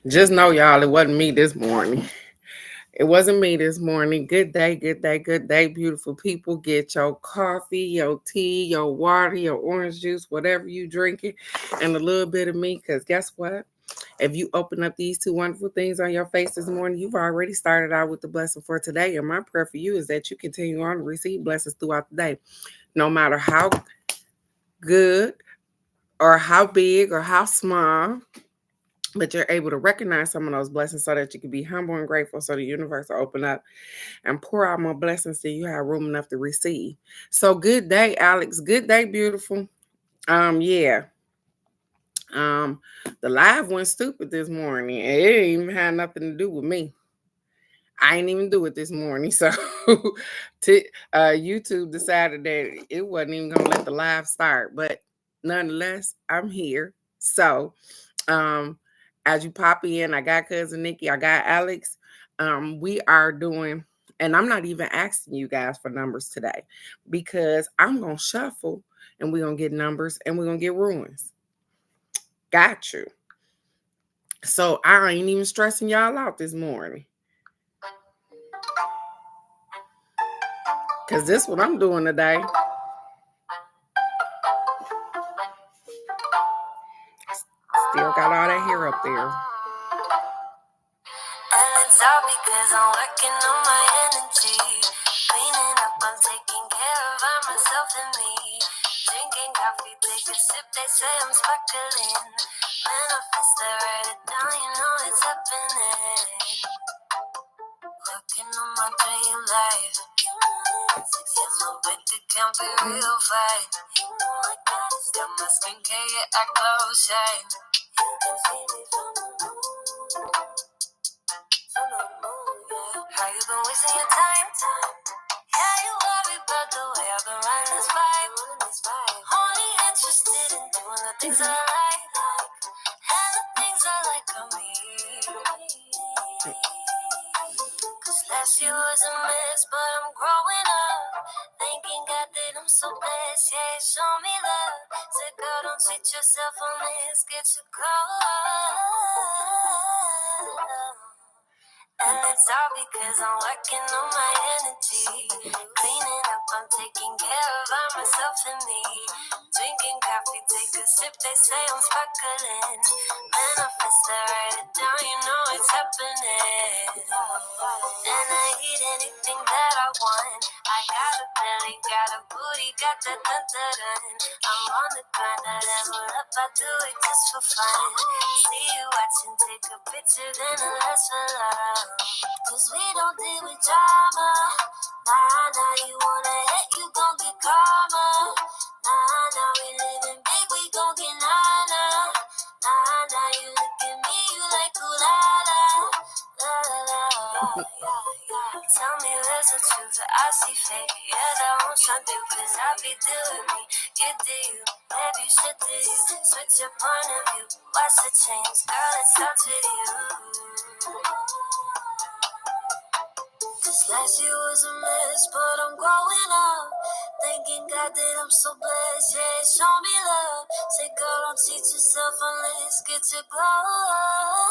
Just know, y'all, it wasn't me this morning. It wasn't me this morning. Good day, good day, good day, beautiful people. Get your coffee, your tea, your water, your orange juice, whatever you drinking, and a little bit of me. Because guess what? If you open up these two wonderful things on your face this morning, you've already started out with the blessing for today. And my prayer for you is that you continue on to receive blessings throughout the day, no matter how good or how big or how small, but you're able to recognize some of those blessings so that you can be humble and grateful so the universe will open up and pour out more blessings so you have room enough to receive. So good day, Alex. Good day, beautiful. Yeah. Um, the live went stupid this morning. It didn't even have nothing to do with me. I ain't even do it this morning. So YouTube decided that it wasn't even gonna let the live start. But nonetheless, I'm here. So um as you pop in, I got cousin Nikki, I got Alex. We are doing, and I'm not even asking you guys for numbers today because I'm gonna shuffle and we're gonna get numbers and we're gonna get ruins. Got you. So I ain't even stressing y'all out this morning. Cause this what I'm doing today. Still got all that hair up there. And it's all because I'm working on my energy. Cleaning up, I'm taking care of myself and me. Drinking coffee, take a sip, they say I'm sparkling. Manifest, I write it down, you know it's happening. Working on my dream life. Yeah, my bank account be real fine. Got my skincare, yeah, I glow shine. You can see me from the moon. How you been wasting your time? Yeah, you worry about the way I've been running this vibe. Only interested in doing the things I like. And the things I like on me. Cause last year was a mess, but I'm growing up. Thanking God that I'm so blessed, yeah, he show me love. Said, girl, don't cheat yourself on this, get your glow up. And it's all because I'm working on my energy. Cleaning up, I'm taking care of myself and me. Drinking coffee, take a sip, they say I'm sparkling. Manifest, I write it down, you know it's happening. And I eat anything that I want. I got a belly, got a booty, got that dun-dun-dun. I'm on the grind, I level up, I do it just for fun. See you watching, take a picture, then a last for love. Cause we don't deal with drama. Nah, nah, you wanna hit, you gon' get karma. Nah, nah, we living big, we gon' get nana. Nah, nah, you look at me, you like ooh la la. La la la, yeah. Tell me where's the truth, I see fake. Yeah, that won't shine through, cause I be doing me. You do you, maybe you should do you. Switch your point of view, watch the change, girl, it starts with you. This last year was a mess, but I'm growing up. Thanking God that I'm so blessed, yeah, he show me love. Say, girl, don't cheat yourself unless get your glow up.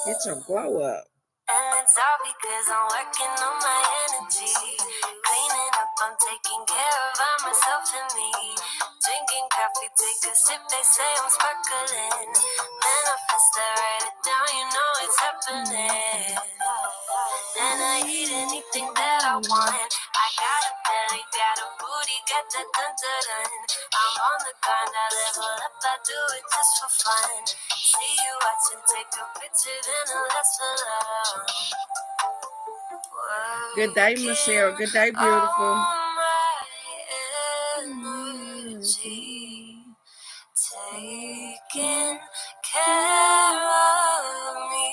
Get your glow up. And it's all because I'm working on my energy. Cleaning up, I'm taking care of myself and me. Drinking coffee, take a sip, they say I'm sparkling. Manifest, I write it down, you know it's happening. And I eat anything that I want. I got a belly, got a booty, got that dun-dun-dun. I'm on the grind, I level up, I do it just for fun. See you watching, take a picture, then a last for love. Good day, Michelle. Good day, beautiful. Energy, taking care of me.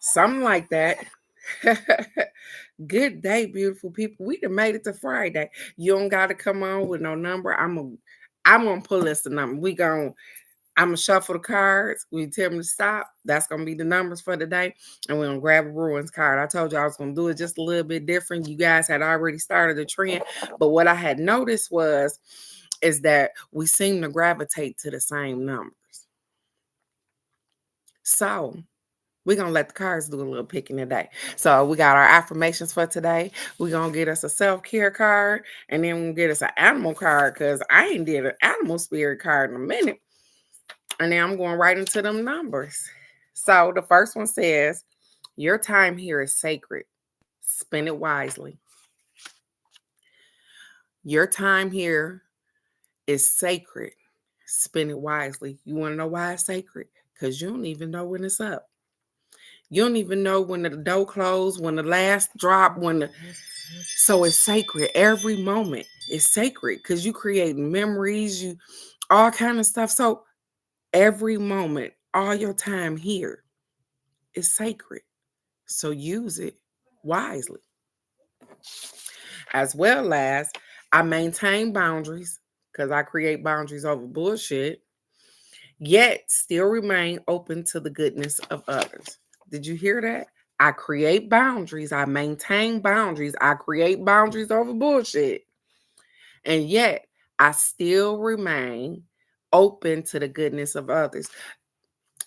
Something like that. Good day, beautiful people. We done made it to Friday. You don't gotta come on with no number. I'm gonna pull us the number. I'm gonna shuffle the cards. We tell them to stop. That's gonna be the numbers for the day, and we're gonna grab a ruins card. I told you I was gonna do it just a little bit different. You guys had already started the trend, but what I had noticed was is that we seem to gravitate to the same numbers. So we're going to let the cards do a little picking today. So we got our affirmations for today. We're going to get us a self-care card, and then we'll get us an animal card, because I ain't did an animal spirit card in a minute. And then I'm going right into them numbers. So the first one says, your time here is sacred. Spend it wisely. Your time here is sacred. Spend it wisely. You want to know why it's sacred? Because you don't even know when it's up. You don't even know when the door closed, when the last drop, so it's sacred. Every moment is sacred because you create memories, you all kind of stuff. So every moment, all your time here is sacred. So use it wisely. As well as I maintain boundaries because I create boundaries over bullshit, yet still remain open to the goodness of others. Did you hear that? I create boundaries. I maintain boundaries. I create boundaries over bullshit. And yet, I still remain open to the goodness of others.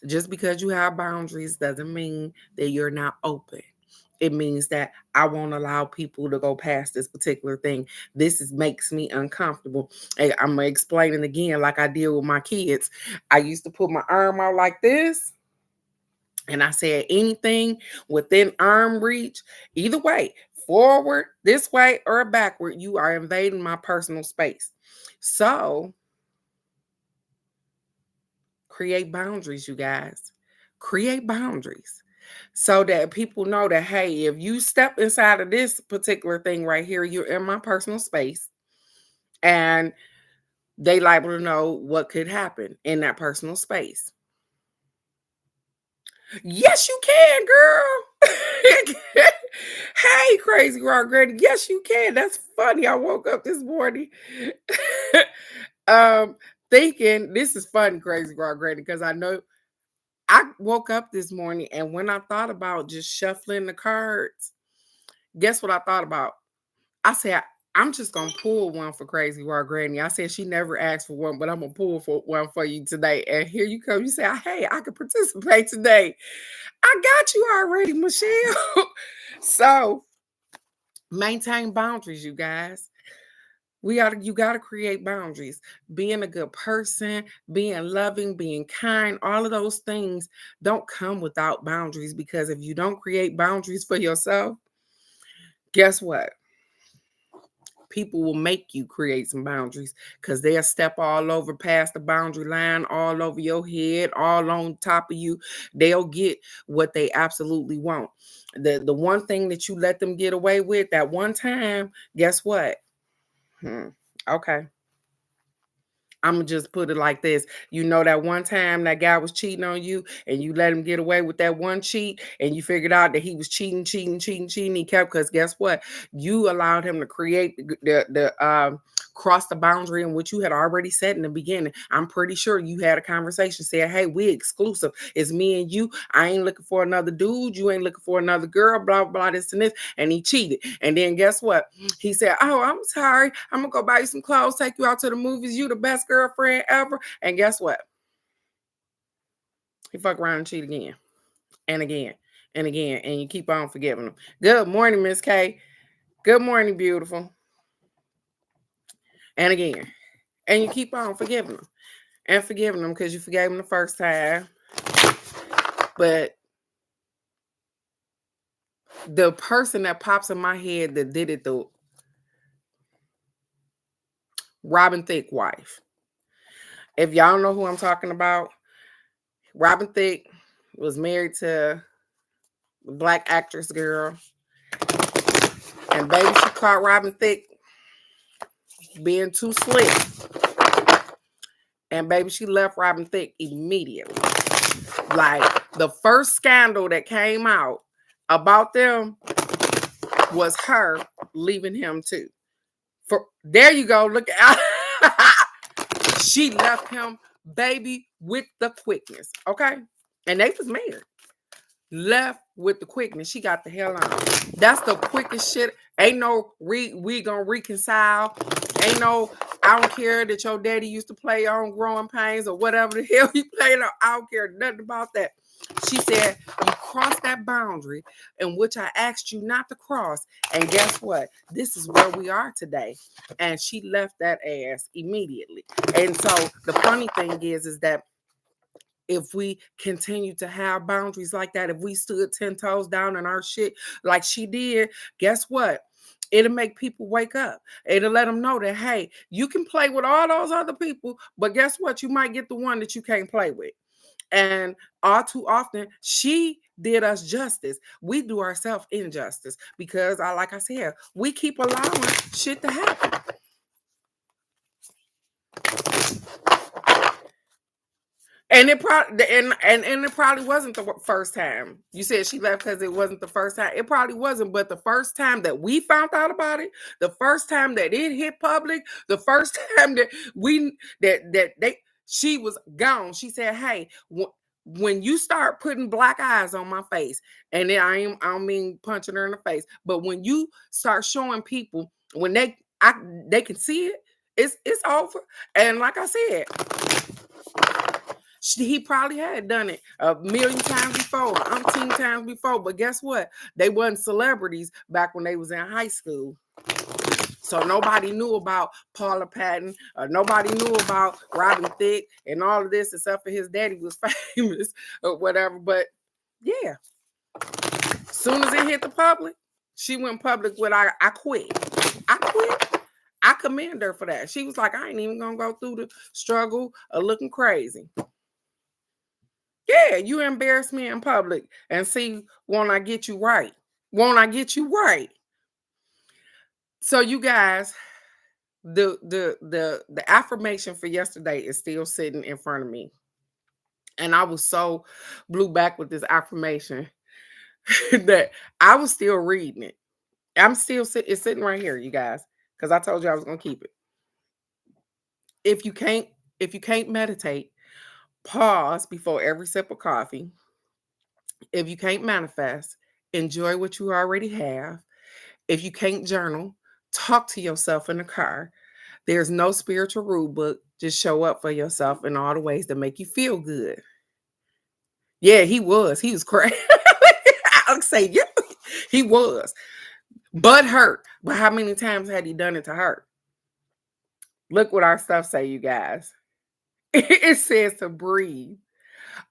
Just because you have boundaries doesn't mean that you're not open. It means that I won't allow people to go past this particular thing. Makes me uncomfortable. And I'm going to explain it again like I deal with my kids. I used to put my arm out like this. And I said, anything within arm reach, either way, forward, this way, or backward, you are invading my personal space. So create boundaries, you guys. Create boundaries so that people know that, hey, if you step inside of this particular thing right here, you're in my personal space. And they liable to know what could happen in that personal space. Yes, you can, girl. Hey, Crazy Rock Granny. Yes, you can. That's funny. I woke up this morning thinking, this is funny, Crazy Rock Granny, because I know I woke up this morning, and when I thought about just shuffling the cards, guess what I thought about? I said, I'm just going to pull one for Crazy Rock Granny. I said she never asked for one, but I'm going to pull for one for you today. And here you come. You say, hey, I can participate today. I got you already, Michelle. So maintain boundaries, you guys. You gotta create boundaries. Being a good person, being loving, being kind, all of those things don't come without boundaries, because if you don't create boundaries for yourself, guess what? People will make you create some boundaries, because they'll step all over past the boundary line, all over your head, all on top of you. They'll get what they absolutely want. The one thing that you let them get away with that one time, guess what? Okay. I'm going to just put it like this. You know that one time that guy was cheating on you, and you let him get away with that one cheat, and you figured out that he was cheating. He kept, because guess what? You allowed him to create the cross the boundary in which you had already set in the beginning. I'm pretty sure you had a conversation, said, hey, we exclusive. It's me and you. I ain't looking for another dude. You ain't looking for another girl, blah, blah, this and this. And he cheated. And then guess what? He said, oh, I'm sorry. I'm going to go buy you some clothes, take you out to the movies. You the best girlfriend ever. And guess what? He fuck around and cheat again and again and again. And you keep on forgiving him. Good morning, Miss K. Good morning, beautiful. And again. And you keep on forgiving them. And forgiving them because you forgave them the first time. But the person that pops in my head that did it, the Robin Thicke wife. If y'all know who I'm talking about, Robin Thicke was married to a black actress girl. And baby, she caught Robin Thicke being too slick. And baby, she left Robin Thicke immediately. Like, the first scandal that came out about them was her leaving him too. There you go. Look at she left him, baby, with the quickness. Okay? And they was married. Left with the quickness. She got the hell on. That's the quickest shit. Ain't no we gonna reconcile. Ain't no I don't care that your daddy used to play on Growing Pains or whatever the hell he played on. I don't care nothing about that. She said, you crossed that boundary in which I asked you not to cross. And guess what? This is where we are today. And she left that ass immediately. And so the funny thing is that if we continue to have boundaries like that, if we stood 10 toes down in our shit like she did, guess what? It'll make people wake up. It'll let them know that, hey, you can play with all those other people, but guess what? You might get the one that you can't play with. And all too often, she did us justice. We do ourselves injustice because, like I said, we keep allowing shit to happen. And it probably and it probably wasn't the first time. You said she left because it wasn't the first time. It probably wasn't, but the first time that we found out about it, the first time that it hit public, the first time that she was gone. She said, "Hey, when you start putting black eyes on my face, and then I don't mean punching her in the face, but when you start showing people when they can see it, it's over." And like I said, he probably had done it a million times before, umpteen times before. But guess what? They wasn't celebrities back when they was in high school. So nobody knew about Paula Patton. Nobody knew about Robin Thicke and all of this except for his daddy was famous or whatever. But yeah, as soon as it hit the public, she went public with, I quit. I quit. I commend her for that. She was like, I ain't even going to go through the struggle of looking crazy. Yeah, you embarrass me in public and see, won't I get you right? Won't I get you right? So you guys, the affirmation for yesterday is still sitting in front of me. And I was so blew back with this affirmation that I was still reading it. I'm still it's sitting right here, you guys, because I told you I was gonna keep it. If you can't meditate, pause before every sip of coffee. If you can't manifest, enjoy what you already have. If you can't journal, talk to yourself in the car. There's no spiritual rule book. Just show up for yourself in all the ways that make you feel good. Yeah, he was. He was crazy. I'll say, yeah, he was. But hurt. But how many times had he done it to her? Look what our stuff say, you guys. It says to breathe.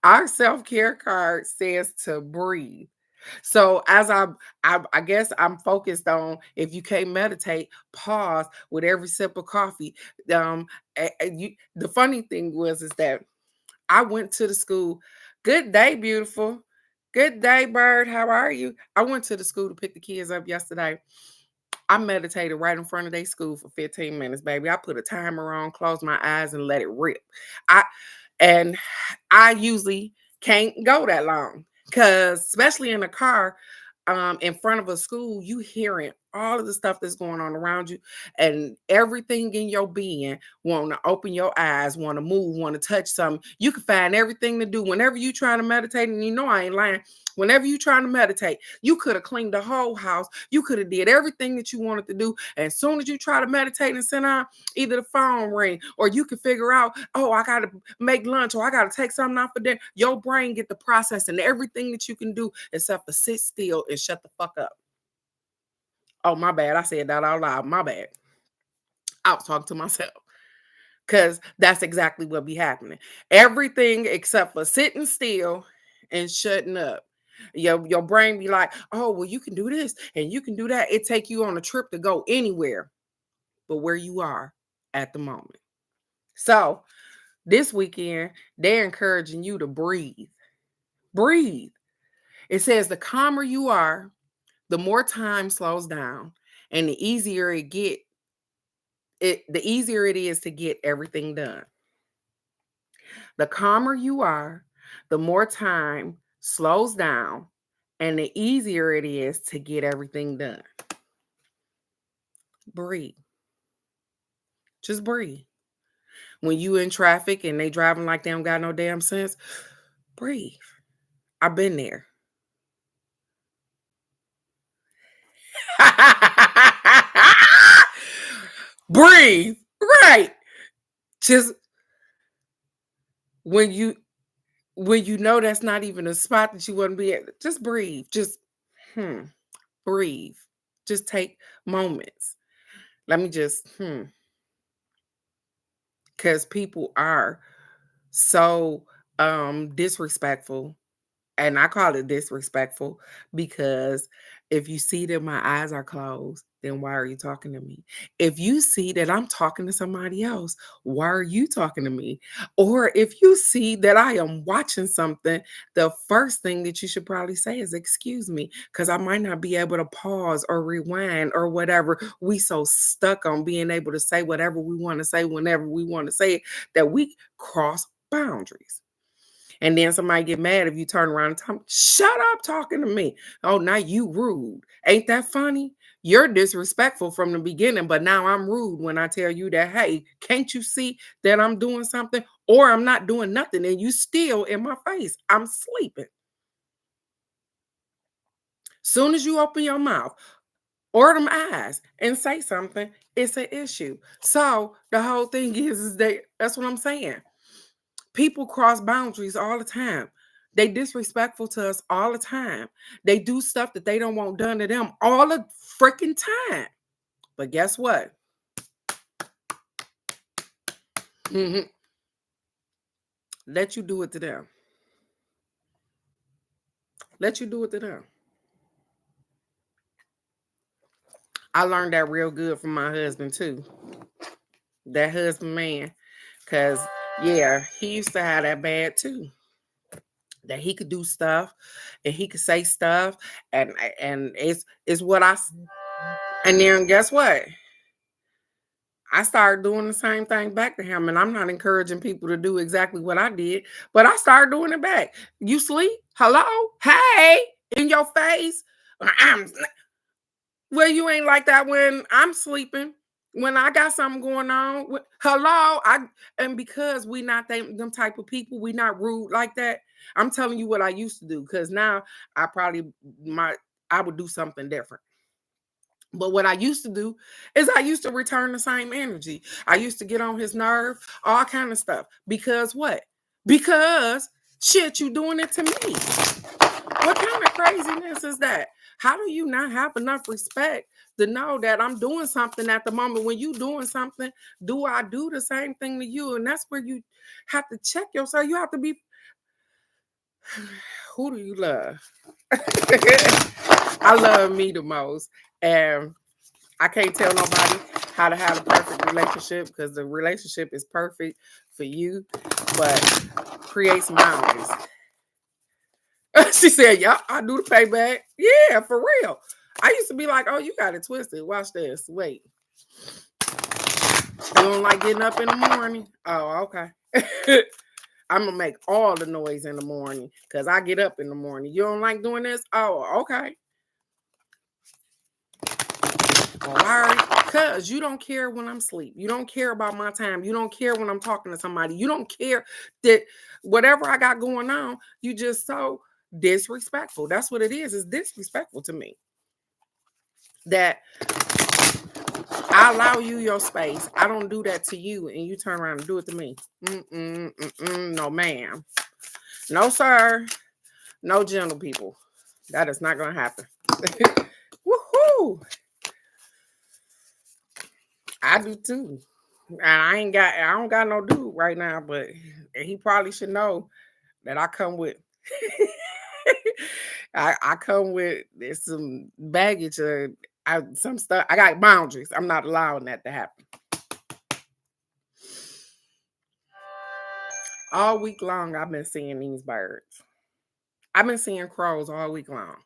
Our self-care card says to breathe. So as I guess I'm focused on, if you can't meditate, pause with every sip of coffee. The funny thing is that I went to the school. Good day, beautiful. Good day, bird. How are you? I went to the school to pick the kids up yesterday. I meditated right in front of their school for 15 minutes, baby. I put a timer on, closed my eyes, and let it rip. I usually can't go that long because, especially in a car, in front of a school, you hearing all of the stuff that's going on around you, and everything in your being want to open your eyes, want to move, want to touch something. You can find everything to do whenever you trying to meditate, and you know I ain't lying. Whenever you trying to meditate, you could have cleaned the whole house. You could have did everything that you wanted to do. And as soon as you try to meditate and sit down, either the phone ring or you can figure out, oh, I got to make lunch or I got to take something out for dinner. Your brain get the process and everything that you can do except for sit still and shut the fuck up. Oh, my bad. I said that out loud. My bad. I was talking to myself. Because that's exactly what be happening. Everything except for sitting still and shutting up. Your brain be like, oh, well, you can do this and you can do that. It take you on a trip to go anywhere but where you are at the moment. So this weekend, they're encouraging you to breathe. Breathe. It says the calmer you are, the more time slows down and the easier it is to get everything done. The calmer you are, the more time slows down and the easier it is to get everything done. Breathe. Just breathe. When you in traffic and they driving like they don't got no damn sense, breathe. I've been there. Breathe. Right. Just when you know that's not even a spot that you want to be at, just breathe. Just breathe. Just take moments. Let me just because people are so disrespectful. And I call it disrespectful because if you see that my eyes are closed, then why are you talking to me? If you see that I'm talking to somebody else, why are you talking to me? Or if you see that I am watching something, the first thing that you should probably say is, excuse me, because I might not be able to pause or rewind or whatever. We so stuck on being able to say whatever we want to say whenever we want to say it that we cross boundaries. And then somebody get mad if you turn around and tell them, shut up talking to me. Oh, now you rude. Ain't that funny? You're disrespectful from the beginning, but now I'm rude when I tell you that, hey, can't you see that I'm doing something or I'm not doing nothing and you still in my face? I'm sleeping. Soon as you open your mouth or them eyes and say something, it's an issue. So the whole thing is that's what I'm saying. People cross boundaries all the time. They disrespectful to us all the time. They do stuff that they don't want done to them all the freaking time. But guess what? Let you do it to them. Let you do it to them. I learned that real good from my husband too. That husband man. Cause yeah, he used to have that bad too. That he could do stuff and he could say stuff and it's what and then guess what? I started doing the same thing back to him, and I'm not encouraging people to do exactly what I did, but I started doing it back. You sleep? Hello? Hey, in your face. I'm well, you ain't like that when I'm sleeping. When I got something going on, hello, and because we not them type of people, we not rude like that. I'm telling you what I used to do because now I probably I would do something different. But what I used to do is I used to return the same energy. I used to get on his nerve, all kind of stuff. Because what? Because shit, you doing it to me. What kind of craziness is that? How do you not have enough respect to know that I'm doing something at the moment when you doing something? Do I do the same thing to you? And that's where you have to check yourself. You have to be who do you love? I love me the most. And I can't tell nobody how to have a perfect relationship because the relationship is perfect for you, but create some boundaries. She said, yeah, I do the payback. Yeah, for real. I used to be like, oh, you got it twisted. Watch this. Wait. You don't like getting up in the morning? Oh, okay. I'm going to make all the noise in the morning because I get up in the morning. You don't like doing this? Oh, okay. All right. Because you don't care when I'm asleep. You don't care about my time. You don't care when I'm talking to somebody. You don't care that whatever I got going on, you just so disrespectful. That's what it is. It's disrespectful to me. That I allow you your space. I don't do that to you and you turn around and do it to me. No, ma'am. No, sir. No, gentle people. That is not going to happen. Woohoo! I do too. And I don't got no dude right now, but he probably should know that I come with I come with some baggage or some stuff. I got boundaries. I'm not allowing that to happen. All week long, I've been seeing these birds. I've been seeing crows all week long.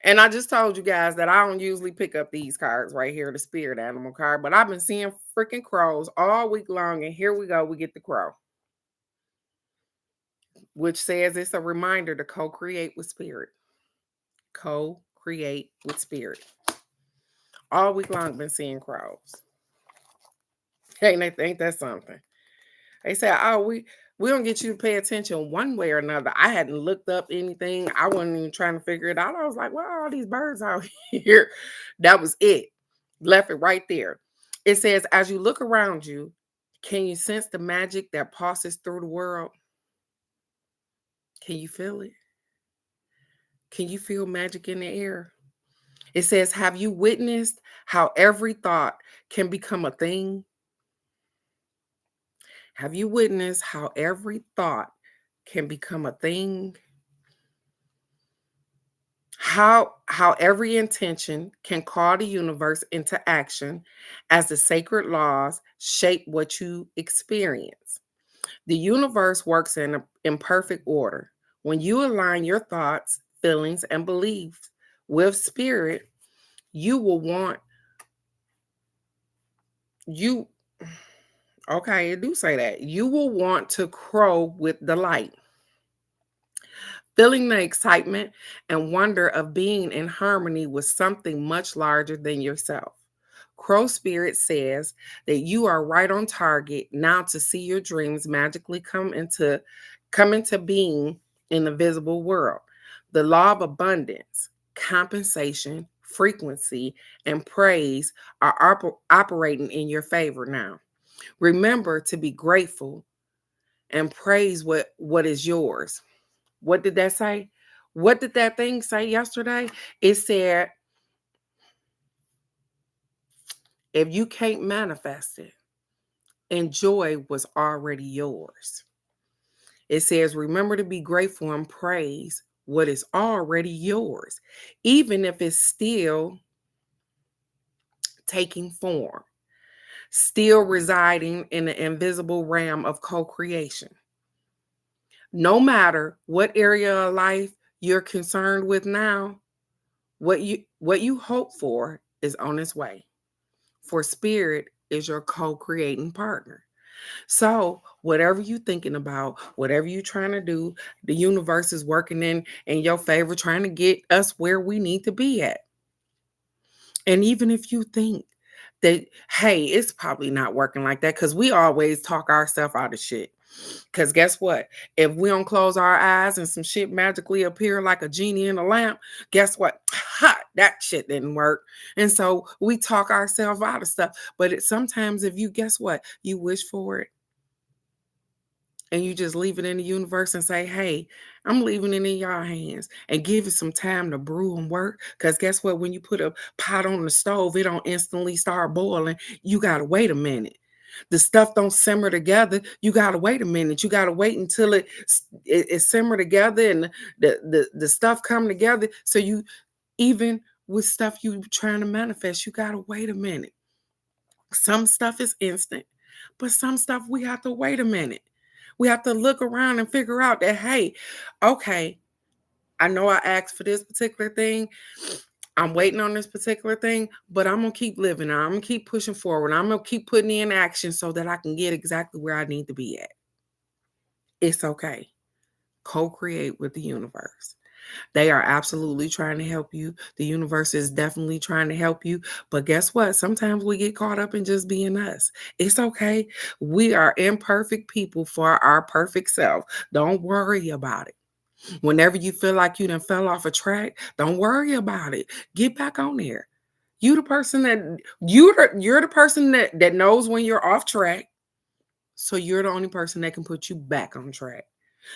And I just told you guys that I don't usually pick up these cards right here, the spirit animal card, but I've been seeing freaking crows all week long. And here we go. We get the crow, which says it's a reminder to co-create with spirit. Co-create with spirit. All week long, been seeing crows. Ain't that something? They said, "Oh, we don't get you to pay attention one way or another." I hadn't looked up anything. I wasn't even trying to figure it out. I was like, "Well, all these birds out here." That was it. Left it right there. It says, as you look around you, can you sense the magic that passes through the world? Can you feel it? Can you feel magic in the air? It says, have you witnessed how every thought can become a thing? Have you witnessed how every thought can become a thing? How every intention can call the universe into action as the sacred laws shape what you experience. The universe works in imperfect order. When you align your thoughts, feelings, and beliefs with spirit, you will want you okay, I do say that. You will want to crow with delight, feeling the excitement and wonder of being in harmony with something much larger than yourself. Crow Spirit says that you are right on target now to see your dreams magically come into being in the visible world. The law of abundance, compensation, frequency, and praise are operating in your favor now. Remember to be grateful and praise what is yours. What did that say? What did that thing say yesterday? It said, if you can't manifest it, enjoy was already yours. It says, remember to be grateful and praise what is already yours, even if it's still taking form, still residing in the invisible realm of co creation. No matter what area of life you're concerned with now, what you hope for is on its way. For spirit is your co-creating partner. So whatever you're thinking about, whatever you're trying to do, the universe is working in your favor, trying to get us where we need to be at. And even if you think that, hey, it's probably not working like that, because we always talk ourselves out of shit. Because guess what? If we don't close our eyes and some shit magically appear like a genie in a lamp, guess what? Ha, that shit didn't work. And so we talk ourselves out of stuff. But sometimes if you, guess what? You wish for it and you just leave it in the universe and say, hey, I'm leaving it in your hands, and give it some time to brew and work. Because guess what? When you put a pot on the stove, it don't instantly start boiling. You got to wait a minute. The stuff don't simmer together. You got to wait a minute. You got to wait until it simmer together and the stuff come together. So you, even with stuff you trying to manifest, you got to wait a minute. Some stuff is instant, but some stuff we have to wait a minute. We have to look around and figure out that, hey, okay, I know I asked for this particular thing. I'm waiting on this particular thing, but I'm going to keep living. I'm going to keep pushing forward. I'm going to keep putting in action so that I can get exactly where I need to be at. It's okay. Co-create with the universe. They are absolutely trying to help you. The universe is definitely trying to help you. But guess what? Sometimes we get caught up in just being us. It's okay. We are imperfect people for our perfect self. Don't worry about it. Whenever you feel like you done fell off a track, don't worry about it. Get back on there. You the person that you're the person that knows when you're off track. So you're the only person that can put you back on track.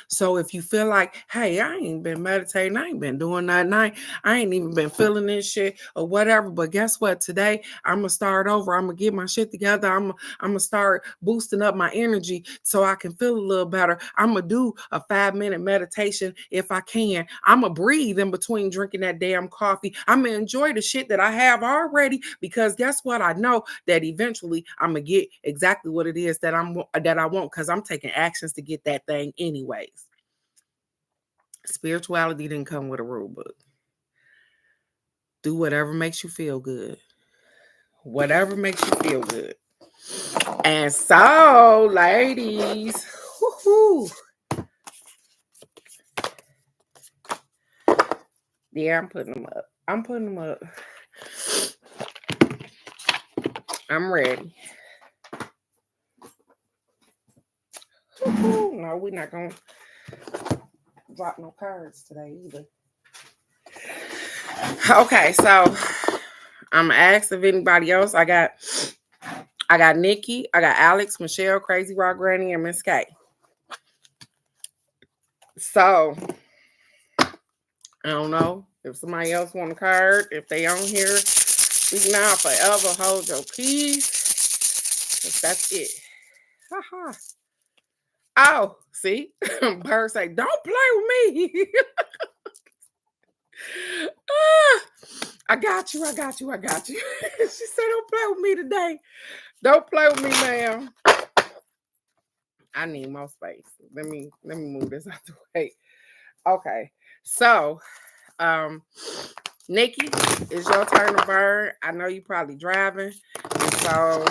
So if you feel like, hey, I ain't been meditating, I ain't been doing nothing, I ain't even been feeling this shit or whatever. But guess what? Today I'm gonna start over. I'm gonna get my shit together. I'm gonna start boosting up my energy so I can feel a little better. I'm gonna do a 5-minute meditation if I can. I'm gonna breathe in between drinking that damn coffee. I'm gonna enjoy the shit that I have already, because guess what? I know that eventually I'm gonna get exactly what it is that I want, because I'm taking actions to get that thing anyways. Spirituality didn't come with a rule book. Do whatever makes you feel good. Whatever makes you feel good. And so, ladies, whoo-hoo. Yeah, I'm putting them up. I'm ready. Woo-hoo. No, we're not going to drop no cards today either. Okay, so I'm going to ask if anybody else. I got I got Nikki, I got Alex, Michelle, Crazy Rock Granny, and Miss K. So I don't know if somebody else want a card. If they on here, speak now, forever hold your peace. 'Cause that's it. Haha. Oh, see, Bird say, "Don't play with me." Ah, I got you. I got you. I got you. She said, "Don't play with me today. Don't play with me, ma'am." I need more space. Let me move this out the way. Okay, so um, Nikki, it's your turn to burn. I know you probably driving, and so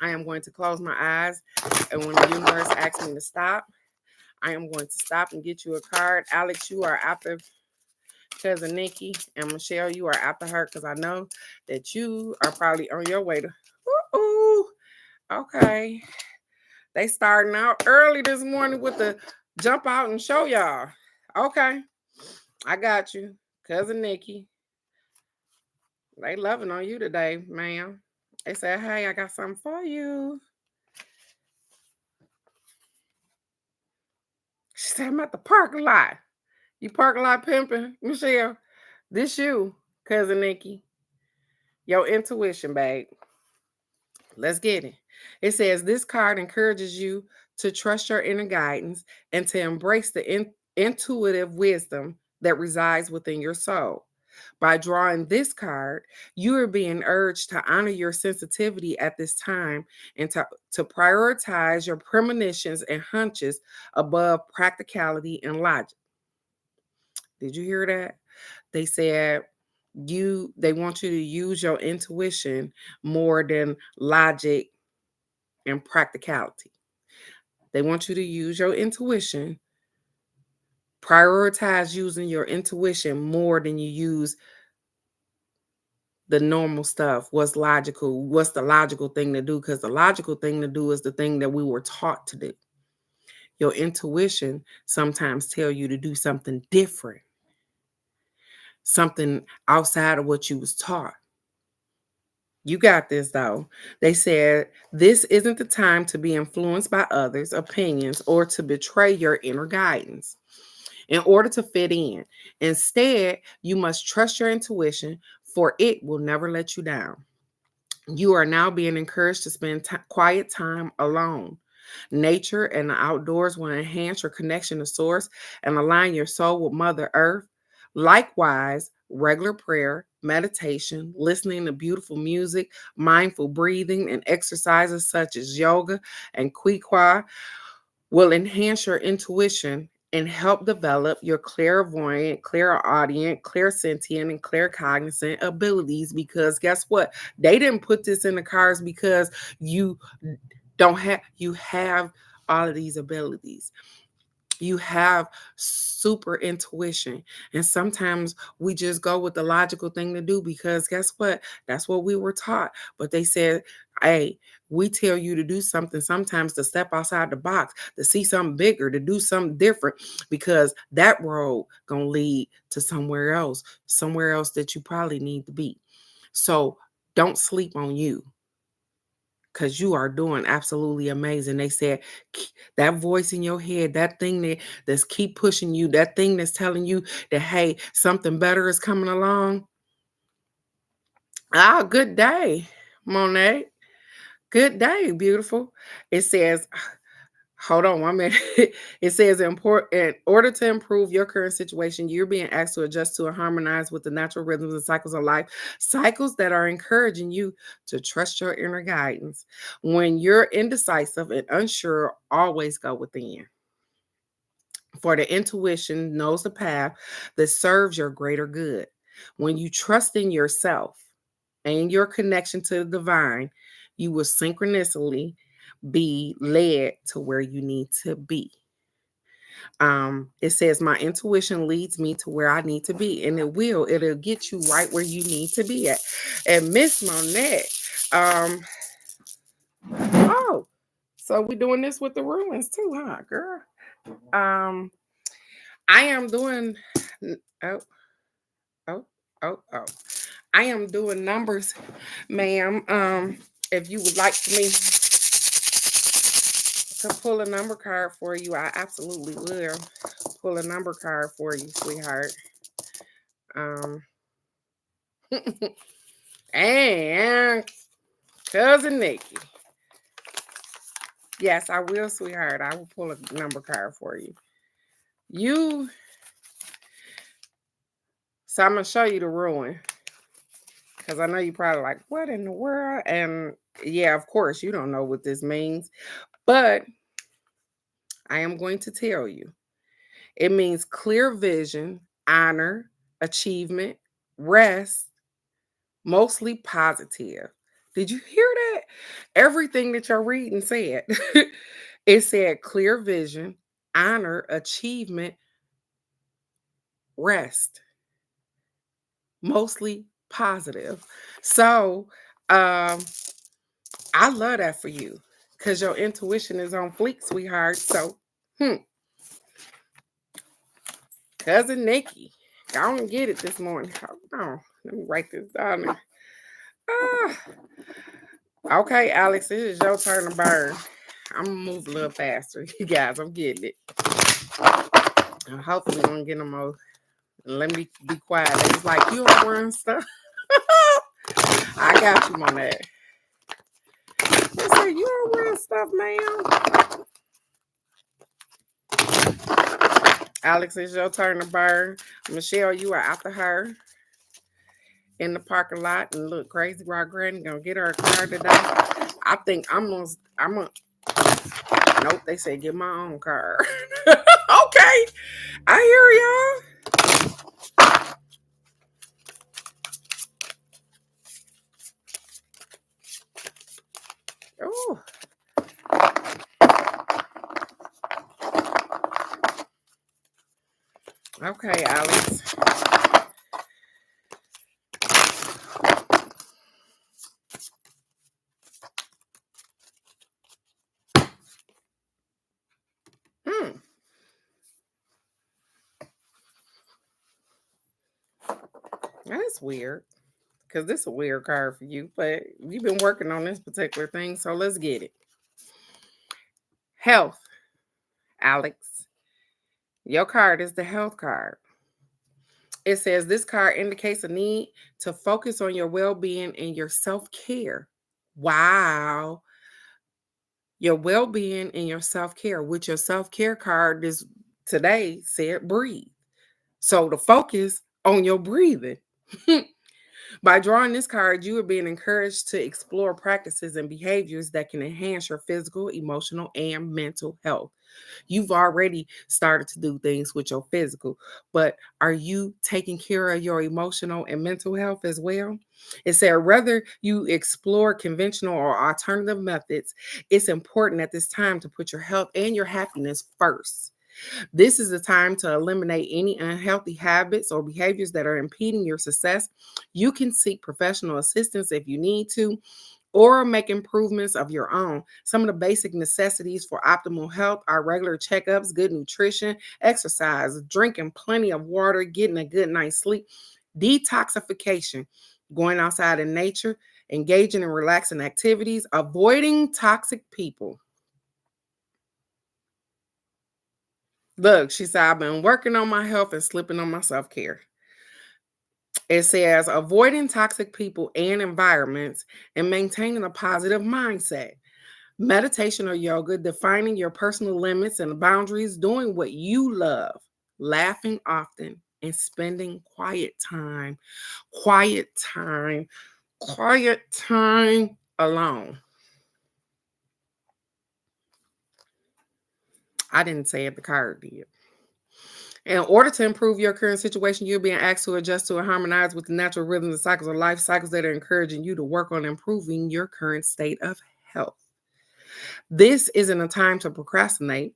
I am going to close my eyes, and when the universe asks me to stop, I am going to stop and get you a card. Alex, you are after cousin Nikki, and Michelle, you are after her because I know that you are probably on your way to. Ooh, okay. They starting out early this morning with the jump out and show y'all. Okay, I got you, cousin Nikki. They loving on you today, ma'am. They said, "Hey, I got something for you." She said, "I'm at the parking lot." You parking lot pimping, Michelle. This you, cousin Nikki. Your intuition, babe. Let's get it. It says this card encourages you to trust your inner guidance and to embrace the intuitive wisdom that resides within your soul. By drawing this card, you are being urged to honor your sensitivity at this time and to prioritize your premonitions and hunches above practicality and logic. Did you hear that? They said they want you to use your intuition more than logic and practicality. They want you to use your intuition, prioritize using your intuition more than you use the normal stuff. What's logical? What's the logical thing to do? Because the logical thing to do is the thing that we were taught to do. Your intuition sometimes tell you to do something different, something outside of what you was taught. You got this though. They said this isn't the time to be influenced by others' opinions or to betray your inner guidance in order to fit in. Instead, you must trust your intuition, for it will never let you down. You are now being encouraged to spend quiet time alone. Nature and the outdoors will enhance your connection to source and align your soul with Mother Earth. Likewise, regular prayer, meditation, listening to beautiful music, mindful breathing, and exercises such as yoga and Qigong will enhance your intuition and help develop your clairvoyant, clairaudient, clairsentient, and claircognizant abilities. Because guess what? They didn't put this in the cards because you you have all of these abilities. You have super intuition. And sometimes we just go with the logical thing to do because guess what? That's what we were taught. But they said, hey, we tell you to do something sometimes to step outside the box, to see something bigger, to do something different, because that road gonna lead to somewhere else that you probably need to be. So don't sleep on you because you are doing absolutely amazing. They said that voice in your head, that thing that's keep pushing you, that thing that's telling you that hey, something better is coming along. Ah, good day, Monet. Good day, beautiful. It says, hold on 1 minute. It says, in order to improve your current situation, you're being asked to adjust to and harmonize with the natural rhythms and cycles of life, cycles that are encouraging you to trust your inner guidance. When you're indecisive and unsure, always go within. For the intuition knows the path that serves your greater good. When you trust in yourself and your connection to the divine, you will synchronously be led to where you need to be. It says my intuition leads me to where I need to be, and it'll get you right where you need to be at. And Miss Monette, um, oh, so we're doing this with the ruins too, huh, girl? Um, I am doing oh, oh, oh. I am doing numbers, ma'am. If you would like me to pull a number card for you, I absolutely will pull a number card for you, sweetheart. Um, and cousin Nikki. Yes, I will, sweetheart. I will pull a number card for you. So I'm gonna show you the ruin. Because I know you probably like, what in the world? And yeah, of course, you don't know what this means. But I am going to tell you. It means clear vision, honor, achievement, rest, mostly positive. Did you hear that? Everything that you're reading said. It said clear vision, honor, achievement, rest, mostly positive. So, I love that for you because your intuition is on fleek, sweetheart. So, cousin Nikki, go and get it this morning. Hold on. Let me write this down. Ah. Okay, Alex, it is your turn to burn. I'm gonna move a little faster. You guys, I'm getting it. Hopefully, we don't get no more. Let me be quiet. It's like you don't run stuff. I got you on that. They say you don't run stuff, ma'am. Alex, it's your turn to burn. Michelle, you are after her in the parking lot. And look, Crazy Rock Granny gonna get her a car today. I think I'm gonna. Nope, they say get my own car. Okay, I hear y'all. Oh. Okay, Alex. That's weird. Because this is a weird card for you, but you've been working on this particular thing, so let's get it. Health, Alex. Your card is the health card. It says this card indicates a need to focus on your well-being and your self-care. Wow. Your well-being and your self-care. With your self-care card this today said breathe. So the focus on your breathing. By drawing this card, you are being encouraged to explore practices and behaviors that can enhance your physical, emotional, and mental health. You've already started to do things with your physical, but are you taking care of your emotional and mental health as well? It said, whether you explore conventional or alternative methods, it's important at this time to put your health and your happiness first. This is the time to eliminate any unhealthy habits or behaviors that are impeding your success. You can seek professional assistance if you need to, or make improvements of your own. Some of the basic necessities for optimal health are regular checkups, good nutrition, exercise, drinking plenty of water, getting a good night's sleep, detoxification, going outside in nature, engaging in relaxing activities, avoiding toxic people. Look, she said, I've been working on my health and slipping on my self care. It says avoiding toxic people and environments and maintaining a positive mindset. Meditation or yoga, defining your personal limits and boundaries, doing what you love, laughing often, and spending quiet time alone. I didn't say it, the card did. In order to improve your current situation, you're being asked to adjust to and harmonize with the natural rhythms and cycles of life, cycles that are encouraging you to work on improving your current state of health. This isn't a time to procrastinate.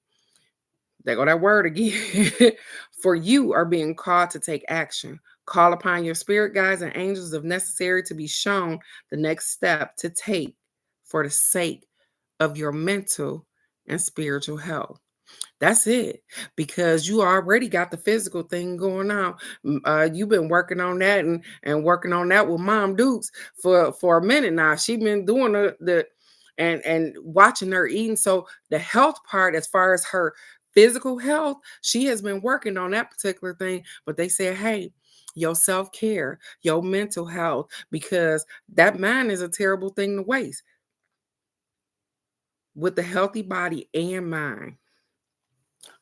There go that word again. For you are being called to take action. Call upon your spirit guides and angels if necessary to be shown the next step to take for the sake of your mental and spiritual health. That's it. Because you already got the physical thing going on. You've been working on that and working on that with Mom Dukes for a minute now. She been doing the and watching her eating. So the health part, as far as her physical health, she has been working on that particular thing. But they said, hey, your self-care, your mental health, because that mind is a terrible thing to waste. With the healthy body and mind,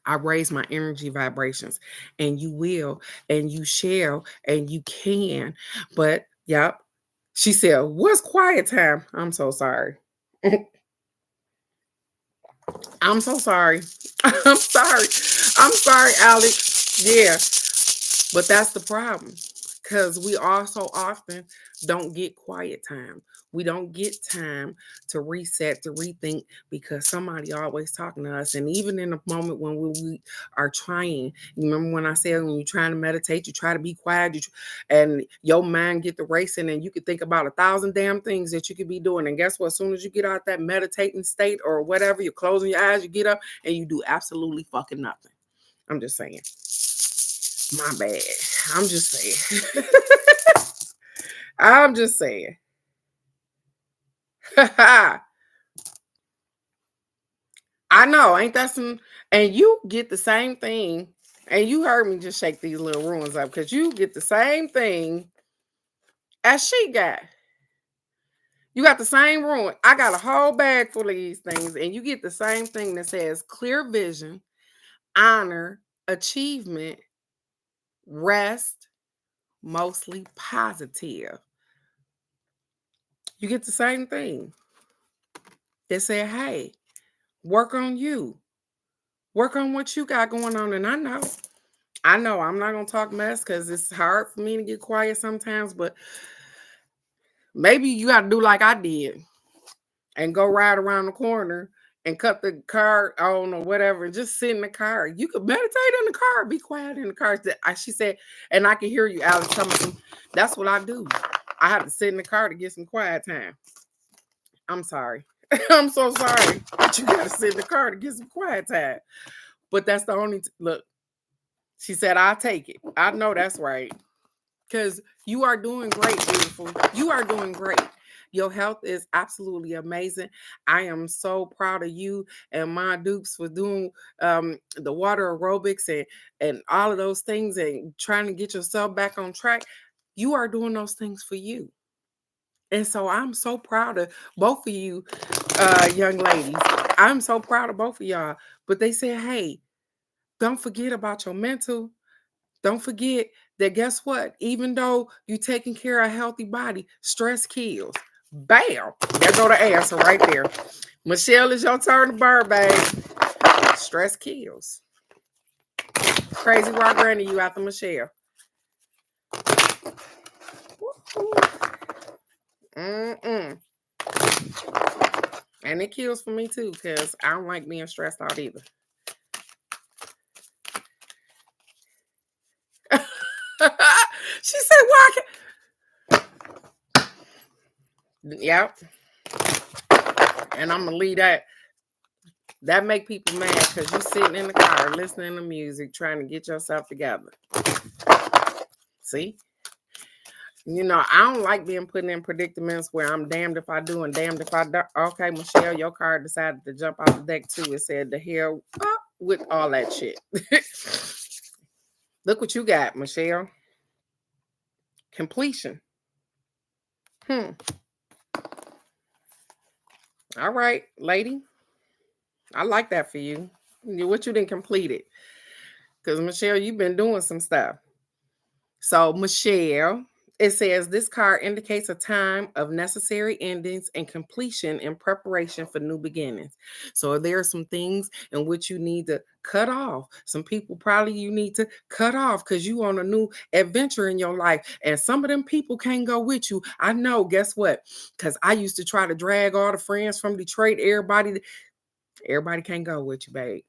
I raise my energy vibrations, and you will, and you shall, and you can. But, yep. She said, what's quiet time? I'm so sorry. I'm so sorry. I'm sorry. I'm sorry, Alex. Yeah. But that's the problem, because we all so often don't get quiet time. We don't get time to reset, to rethink, because somebody always talking to us. And even in the moment when we are trying, you remember when I said when you're trying to meditate, you try to be quiet, and your mind get to racing, and you could think about 1,000 damn things that you could be doing. And guess what? As soon as you get out that meditating state or whatever, you're closing your eyes, you get up and you do absolutely fucking nothing. I'm just saying. My bad. I'm just saying. I'm just saying. I know, ain't that some? And you get the same thing. And you heard me just shake these little ruins up, because you get the same thing as she got. You got the same ruin. I got a whole bag full of these things, and you get the same thing that says clear vision, honor, achievement, rest, mostly positive. You get the same thing. They say, hey, work on you. Work on what you got going on. And I know I'm not going to talk mess, because it's hard for me to get quiet sometimes, but maybe you got to do like I did and go ride around the corner and cut the car on or whatever and just sit in the car. You could meditate in the car, be quiet in the car. She said, and I can hear you, Alex, telling me that's what I do. I have to sit in the car to get some quiet time. I'm sorry. I'm so sorry that you got to sit in the car to get some quiet time. But that's the only look. She said, I'll take it. I know that's right. Because you are doing great, beautiful. You are doing great. Your health is absolutely amazing. I am so proud of you and my Dukes for doing the water aerobics and all of those things and trying to get yourself back on track. You are doing those things for you. And so I'm so proud of both of you, young ladies. I'm so proud of both of y'all. But they said, hey, don't forget about your mental. Don't forget that, guess what? Even though you're taking care of a healthy body, stress kills. Bam! There go the answer right there. Michelle, it's your turn to burn, babe. Stress kills. Crazy Rock Granny, you after Michelle. Mm-mm. And it kills for me too, because I don't like being stressed out either. She said, why yep. And I'm gonna leave that. That make people mad, because you sitting in the car listening to music, trying to get yourself together. See? You know, I don't like being put in predicaments where I'm damned if I do and damned if I don't. Okay, Michelle, your car decided to jump off the deck too. It said the hell with all that shit. Look what you got, Michelle. Completion. All right, lady. I like that for you. What you didn't complete it. Because, Michelle, you've been doing some stuff. So, Michelle, it says this card indicates a time of necessary endings and completion in preparation for new beginnings. So there are some things in which you need to cut off. Some people probably you need to cut off because you on a new adventure in your life. And some of them people can't go with you. I know, guess what? Because I used to try to drag all the friends from Detroit, everybody can't go with you, babe.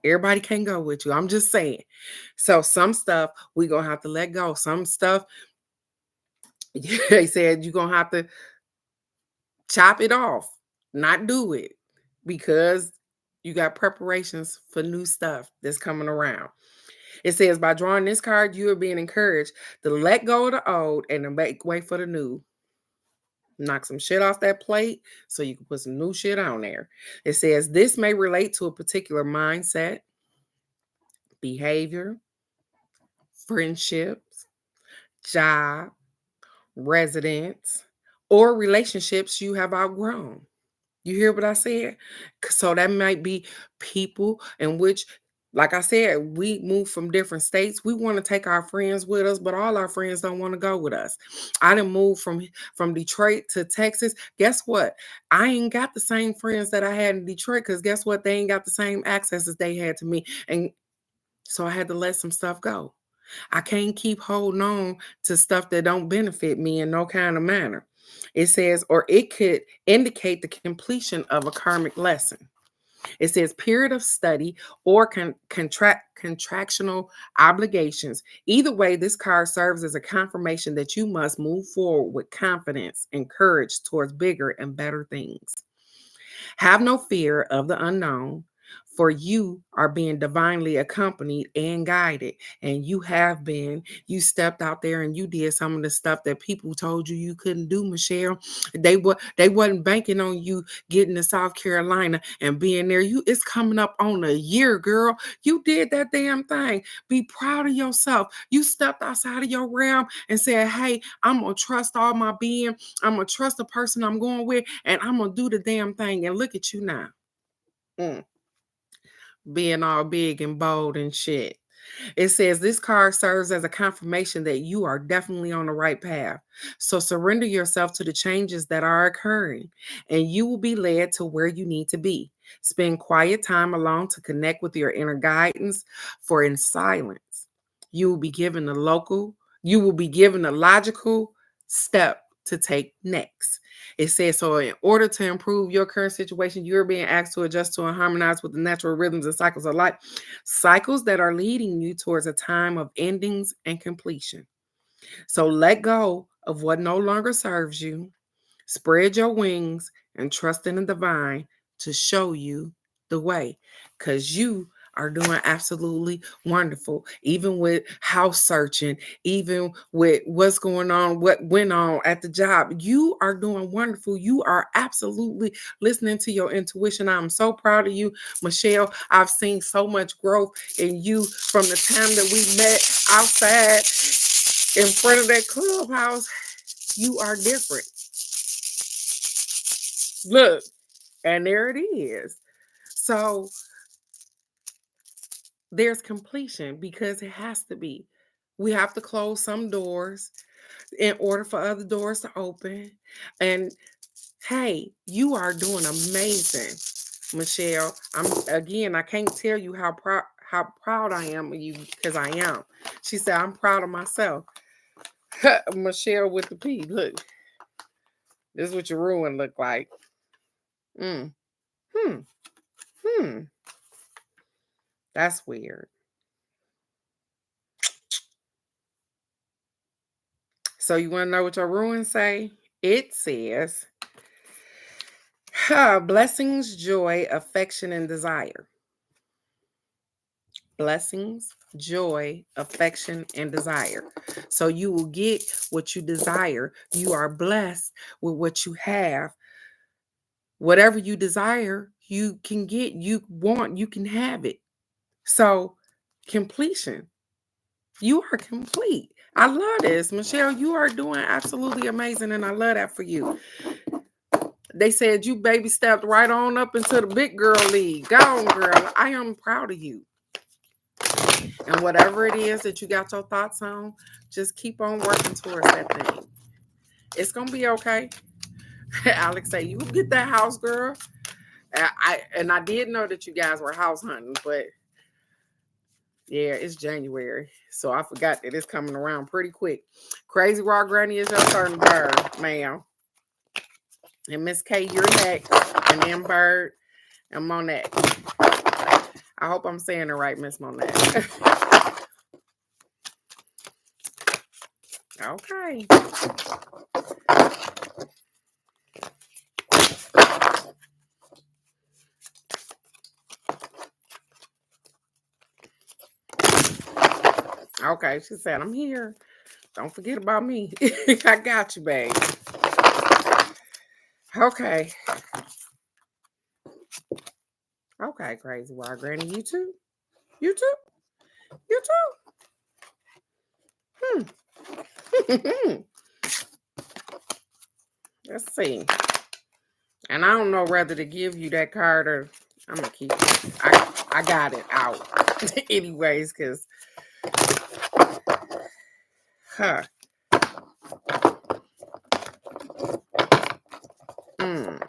Everybody can't go with you. I'm just saying. So some stuff we gonna have to let go. Some stuff they said you're gonna have to chop it off, not do it, because You got preparations for new stuff that's coming around. It says, by drawing this card, you are being encouraged to let go of the old and to make way for the new. Knock some shit off that plate so you can put some new shit on there. It says, this may relate to a particular mindset, behavior, friendships, job, residence, or relationships you have outgrown. You hear what I said? So that might be people in which, like I said, we move from different states. We want to take our friends with us, but all our friends don't want to go with us. I didn't move from Detroit to Texas. Guess what? I ain't got the same friends that I had in Detroit because guess what? They ain't got the same access as they had to me. And so I had to let some stuff go. I can't keep holding on to stuff that don't benefit me in no kind of manner. It says, or it could indicate the completion of a karmic lesson. It says period of study or contractional obligations. Either way, this card serves as a confirmation that you must move forward with confidence and courage towards bigger and better things. Have no fear of the unknown, for you are being divinely accompanied and guided. And you have been. You stepped out there and you did some of the stuff that people told you you couldn't do, Michelle. They wasn't banking on you getting to South Carolina and being there. It's coming up on a year, girl. You did that damn thing. Be proud of yourself. You stepped outside of your realm and said, hey, I'm gonna trust all my being. I'm gonna trust the person I'm going with, and I'm gonna do the damn thing. And look at you now. Being all big and bold and shit. It says this card serves as a confirmation that you are definitely on the right path. So surrender yourself to the changes that are occurring, and you will be led to where you need to be. Spend quiet time alone to connect with your inner guidance, for in silence, you will be given the logical step to take next. It says, so in order to improve your current situation, you're being asked to adjust to and harmonize with the natural rhythms and cycles of life, cycles that are leading you towards a time of endings and completion. So let go of what no longer serves you, spread your wings, and trust in the divine to show you the way, because you are doing absolutely wonderful, even with house searching, even with what's going on, what went on at the job. You are doing wonderful. You are absolutely listening to your intuition. I'm so proud of you, Michelle. I've seen so much growth in you from the time that we met outside in front of that clubhouse. You are different. Look, and there it is. So there's completion because it has to be. We have to close some doors in order for other doors to open. And hey, you are doing amazing, Michelle. I can't tell you how proud I am of you, because I am. She said, I'm proud of myself. Michelle with the P. Look, this is what your ruin look like. Mm. That's weird. So you want to know what your ruins say? It says, blessings, joy, affection, and desire. Blessings, joy, affection, and desire. So you will get what you desire. You are blessed with what you have. Whatever you desire, you can get, you want, you can have it. So completion. You are complete. I love this. Michelle, you are doing absolutely amazing, and I love that for you. They said you baby stepped right on up into the big girl league. Go on, girl. I am proud of you. And whatever it is that you got your thoughts on, just keep on working towards that thing. It's going to be okay. Alex say, you get that house, girl. I did know that you guys were house hunting, but yeah, it's January. So I forgot that it's coming around pretty quick. Crazy Raw Granny is your turn, Bird, ma'am. And Miss K, you're next. And then Bird and Monette. I hope I'm saying it right, Miss Monette. Okay. Okay, she said, I'm here. Don't forget about me. I got you, babe. Okay. Okay, crazy wild granny. You too? You too? You too? Hmm. Let's see. And I don't know whether to give you that card or I'm gonna keep it. I got it out. Anyways, because huh. Mm,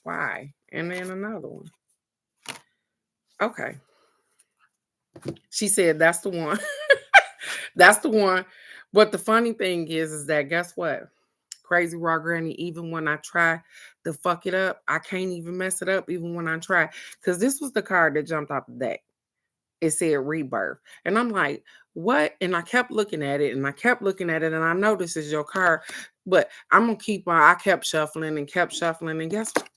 why? And then another one. Okay. She said that's the one. That's the one. But the funny thing is that guess what? Crazy raw granny, even when I try to fuck it up, I can't even mess it up even when I try. Because this was the card that jumped out the deck. It said rebirth. And I'm like, what? And I kept looking at it and I kept looking at it. And I know this is your card, but I'm gonna keep on. I kept shuffling and kept shuffling. And guess what?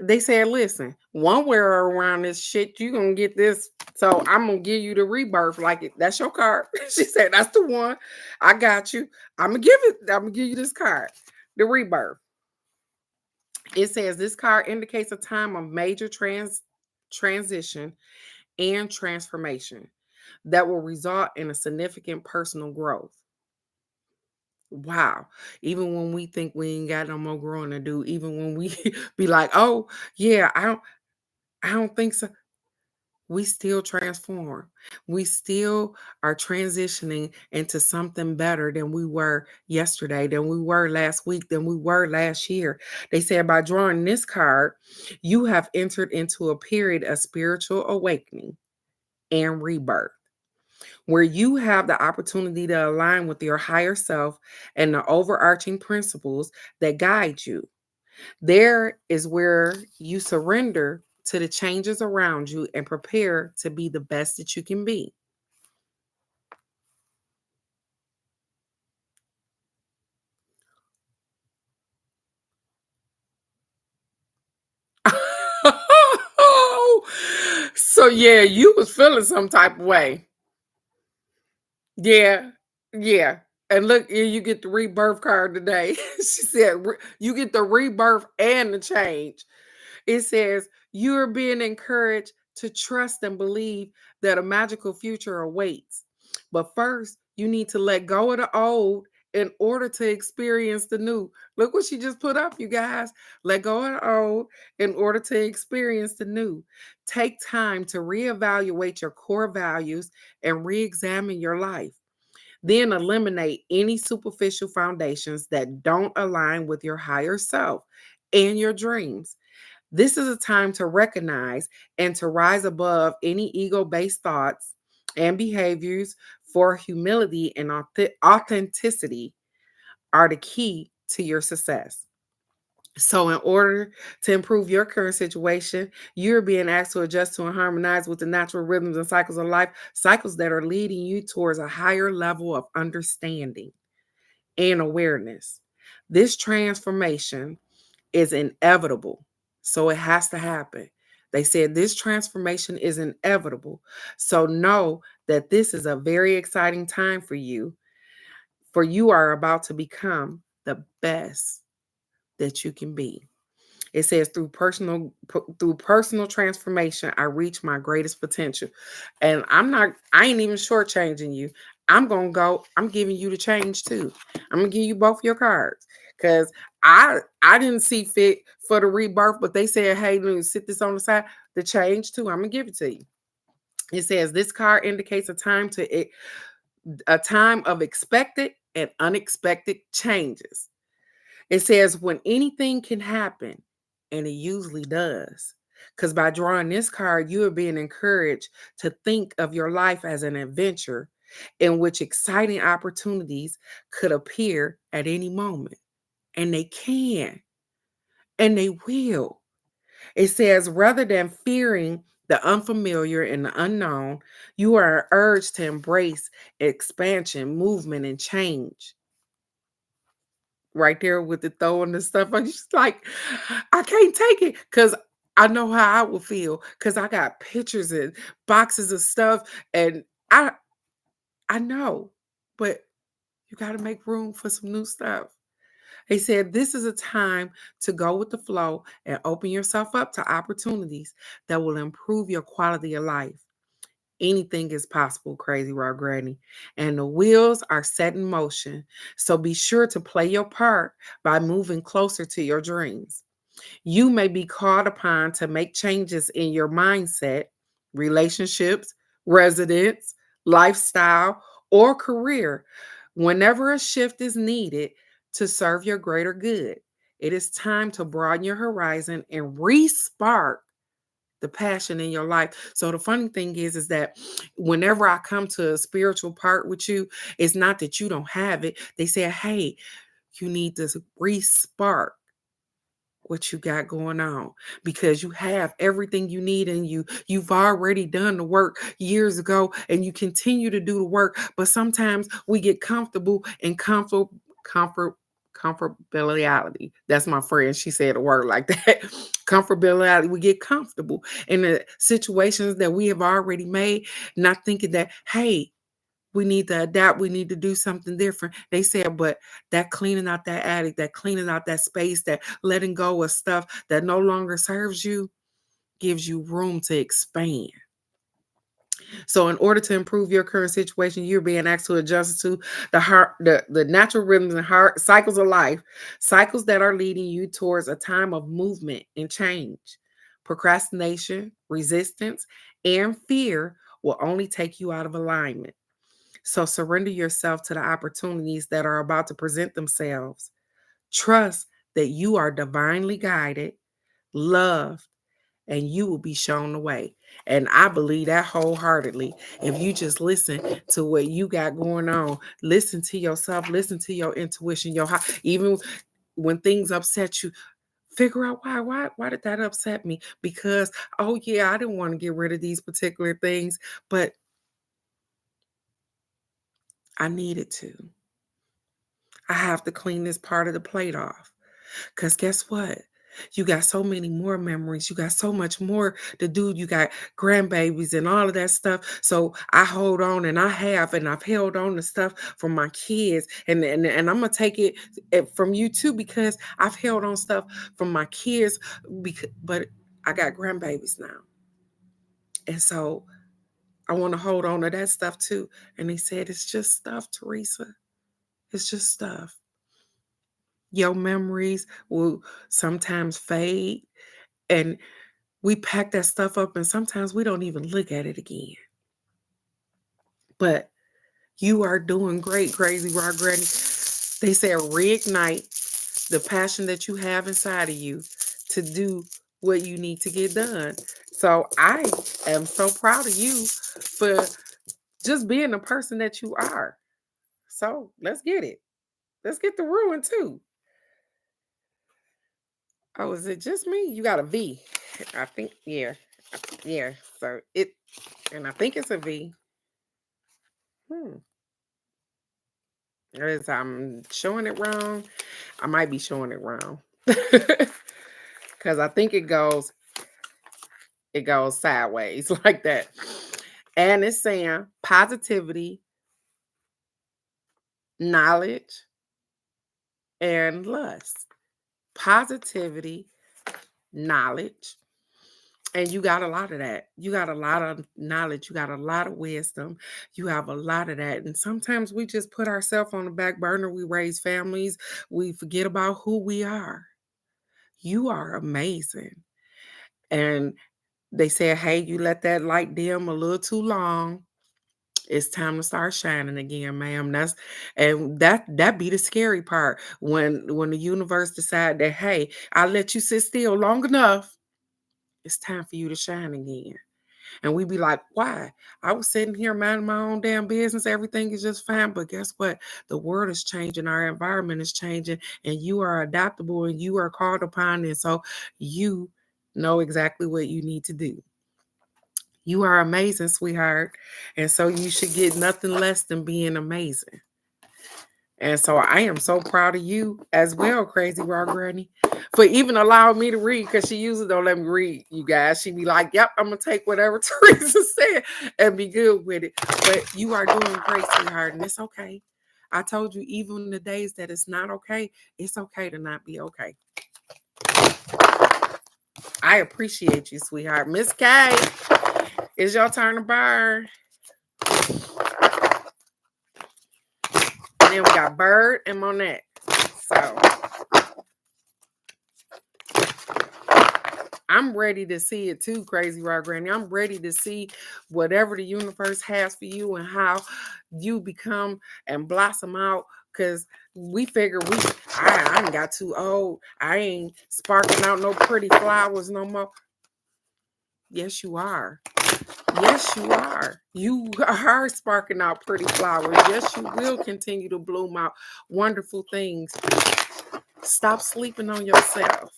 They said, listen, one way around this shit, you gonna get this. So I'm gonna give you the rebirth. Like that's your card. She said, that's the one. I got you. I'm gonna give you this card. The rebirth. It says this card indicates a time of major transition and transformation that will result in a significant personal growth. Wow. Even when we think we ain't got no more growing to do, even when we be like, oh yeah, I don't think so. We still transform. We still are transitioning into something better than we were yesterday, than we were last week, than we were last year. They said by drawing this card, you have entered into a period of spiritual awakening and rebirth, where you have the opportunity to align with your higher self and the overarching principles that guide you. There is where you surrender to the changes around you and prepare to be the best that you can be. So yeah, you was feeling some type of way. Yeah, yeah. And look, you get the rebirth card today. She said you get the rebirth and the change. It says you are being encouraged to trust and believe that a magical future awaits. But first, you need to let go of the old in order to experience the new. Look what she just put up, you guys. Let go of the old in order to experience the new. Take time to reevaluate your core values and re examine your life. Then eliminate any superficial foundations that don't align with your higher self and your dreams. This is a time to recognize and to rise above any ego based thoughts and behaviors, for humility and authenticity are the key to your success. So, in order to improve your current situation, you're being asked to adjust to and harmonize with the natural rhythms and cycles of life, cycles that are leading you towards a higher level of understanding and awareness. This transformation is inevitable. So it has to happen. They said this transformation is inevitable. So know that this is a very exciting time for you are about to become the best that you can be. It says through personal transformation, I reach my greatest potential. And I ain't even shortchanging you. I'm giving you the change too. I'm gonna give you both your cards. Cause I didn't see fit for the rebirth, but they said, hey, sit this on the side. The change too. I'm gonna give it to you. It says this card indicates a time of expected and unexpected changes. It says when anything can happen, and it usually does. Because by drawing this card, you are being encouraged to think of your life as an adventure in which exciting opportunities could appear at any moment. And they can, and they will. It says rather than fearing the unfamiliar and the unknown, you are urged to embrace expansion, movement, and change. Right there with the throwing the stuff. I'm just like, I can't take it because I know how I would feel because I got pictures and boxes of stuff, and I I know, but you got to make room for some new stuff. He said, this is a time to go with the flow and open yourself up to opportunities that will improve your quality of life. Anything is possible, Crazy Raw Granny, and the wheels are set in motion. So be sure to play your part by moving closer to your dreams. You may be called upon to make changes in your mindset, relationships, residence, lifestyle, or career whenever a shift is needed to serve your greater good. It is time to broaden your horizon and re-spark the passion in your life. So the funny thing is that whenever I come to a spiritual part with you, it's not that you don't have it. They say, hey, you need to re-spark what you got going on because you have everything you need in you. You've already done the work years ago and you continue to do the work. But sometimes we get comfortable and comfortability. That's my friend. She said a word like that. Comfortability. We get comfortable in the situations that we have already made, not thinking that, hey, we need to adapt. We need to do something different. They said, but that cleaning out that attic, that cleaning out that space, that letting go of stuff that no longer serves you gives you room to expand. So, in order to improve your current situation, you're being asked to adjust to the natural rhythms and heart cycles of life, cycles that are leading you towards a time of movement and change. Procrastination, resistance, and fear will only take you out of alignment. So surrender yourself to the opportunities that are about to present themselves. Trust that you are divinely guided, loved, and you will be shown the way. And I believe that wholeheartedly. If you just listen to what you got going on, listen to yourself, listen to your intuition, your heart, even when things upset you, figure out why did that upset me? Because oh yeah, I didn't want to get rid of these particular things, but I needed to. I have to clean this part of the plate off. Because guess what? You got so many more memories. You got so much more to do. You got grandbabies and all of that stuff. So I hold on and I've held on to stuff from my kids. And I'm going to take it from you too because I've held on stuff from my kids. But I got grandbabies now. And so I want to hold on to that stuff too. And he said, it's just stuff, Teresa. It's just stuff. Your memories will sometimes fade and we pack that stuff up and sometimes we don't even look at it again. But you are doing great, Crazy Raw Granny. They say reignite the passion that you have inside of you to do what you need to get done. So I am so proud of you for just being the person that you are. So let's get it. Let's get the ruin too. Oh, is it just me? You got a V. I think, yeah. Yeah. So and I think it's a V. As I'm showing it wrong. I might be showing it wrong. Because I think it goes sideways like that. And it's saying positivity, knowledge, and lust. Positivity, knowledge, and you got a lot of that. You got a lot of knowledge. You got a lot of wisdom. You have a lot of that. And sometimes we just put ourselves on the back burner. We raise families. We forget about who we are. You are amazing. And they said, hey, you let that light dim a little too long. It's time to start shining again, ma'am. That be the scary part when the universe decide that, hey, I let you sit still long enough. It's time for you to shine again. And we be like, why? I was sitting here minding my own damn business. Everything is just fine. But guess what? The world is changing. Our environment is changing. And you are adaptable and you are called upon. And so you know exactly what you need to do. You are amazing, sweetheart. And so you should get nothing less than being amazing. And so I am so proud of you as well, Crazy Raw Granny, for even allowing me to read, because she usually don't let me read, you guys. She be like, yep, I'm going to take whatever Teresa said and be good with it. But you are doing great, sweetheart, and it's okay. I told you, even the days that it's not okay, it's okay to not be okay. I appreciate you, sweetheart. Miss K, it's your turn to burn. And then we got Bird and Monette. So I'm ready to see it too, Crazy Raw Granny. I'm ready to see whatever the universe has for you and how you become and blossom out. Because we figure I ain't got too old. I ain't sparking out no pretty flowers no more. Yes, you are. Yes, you are. You are sparking out pretty flowers. Yes, you will continue to bloom out wonderful things. Stop sleeping on yourself.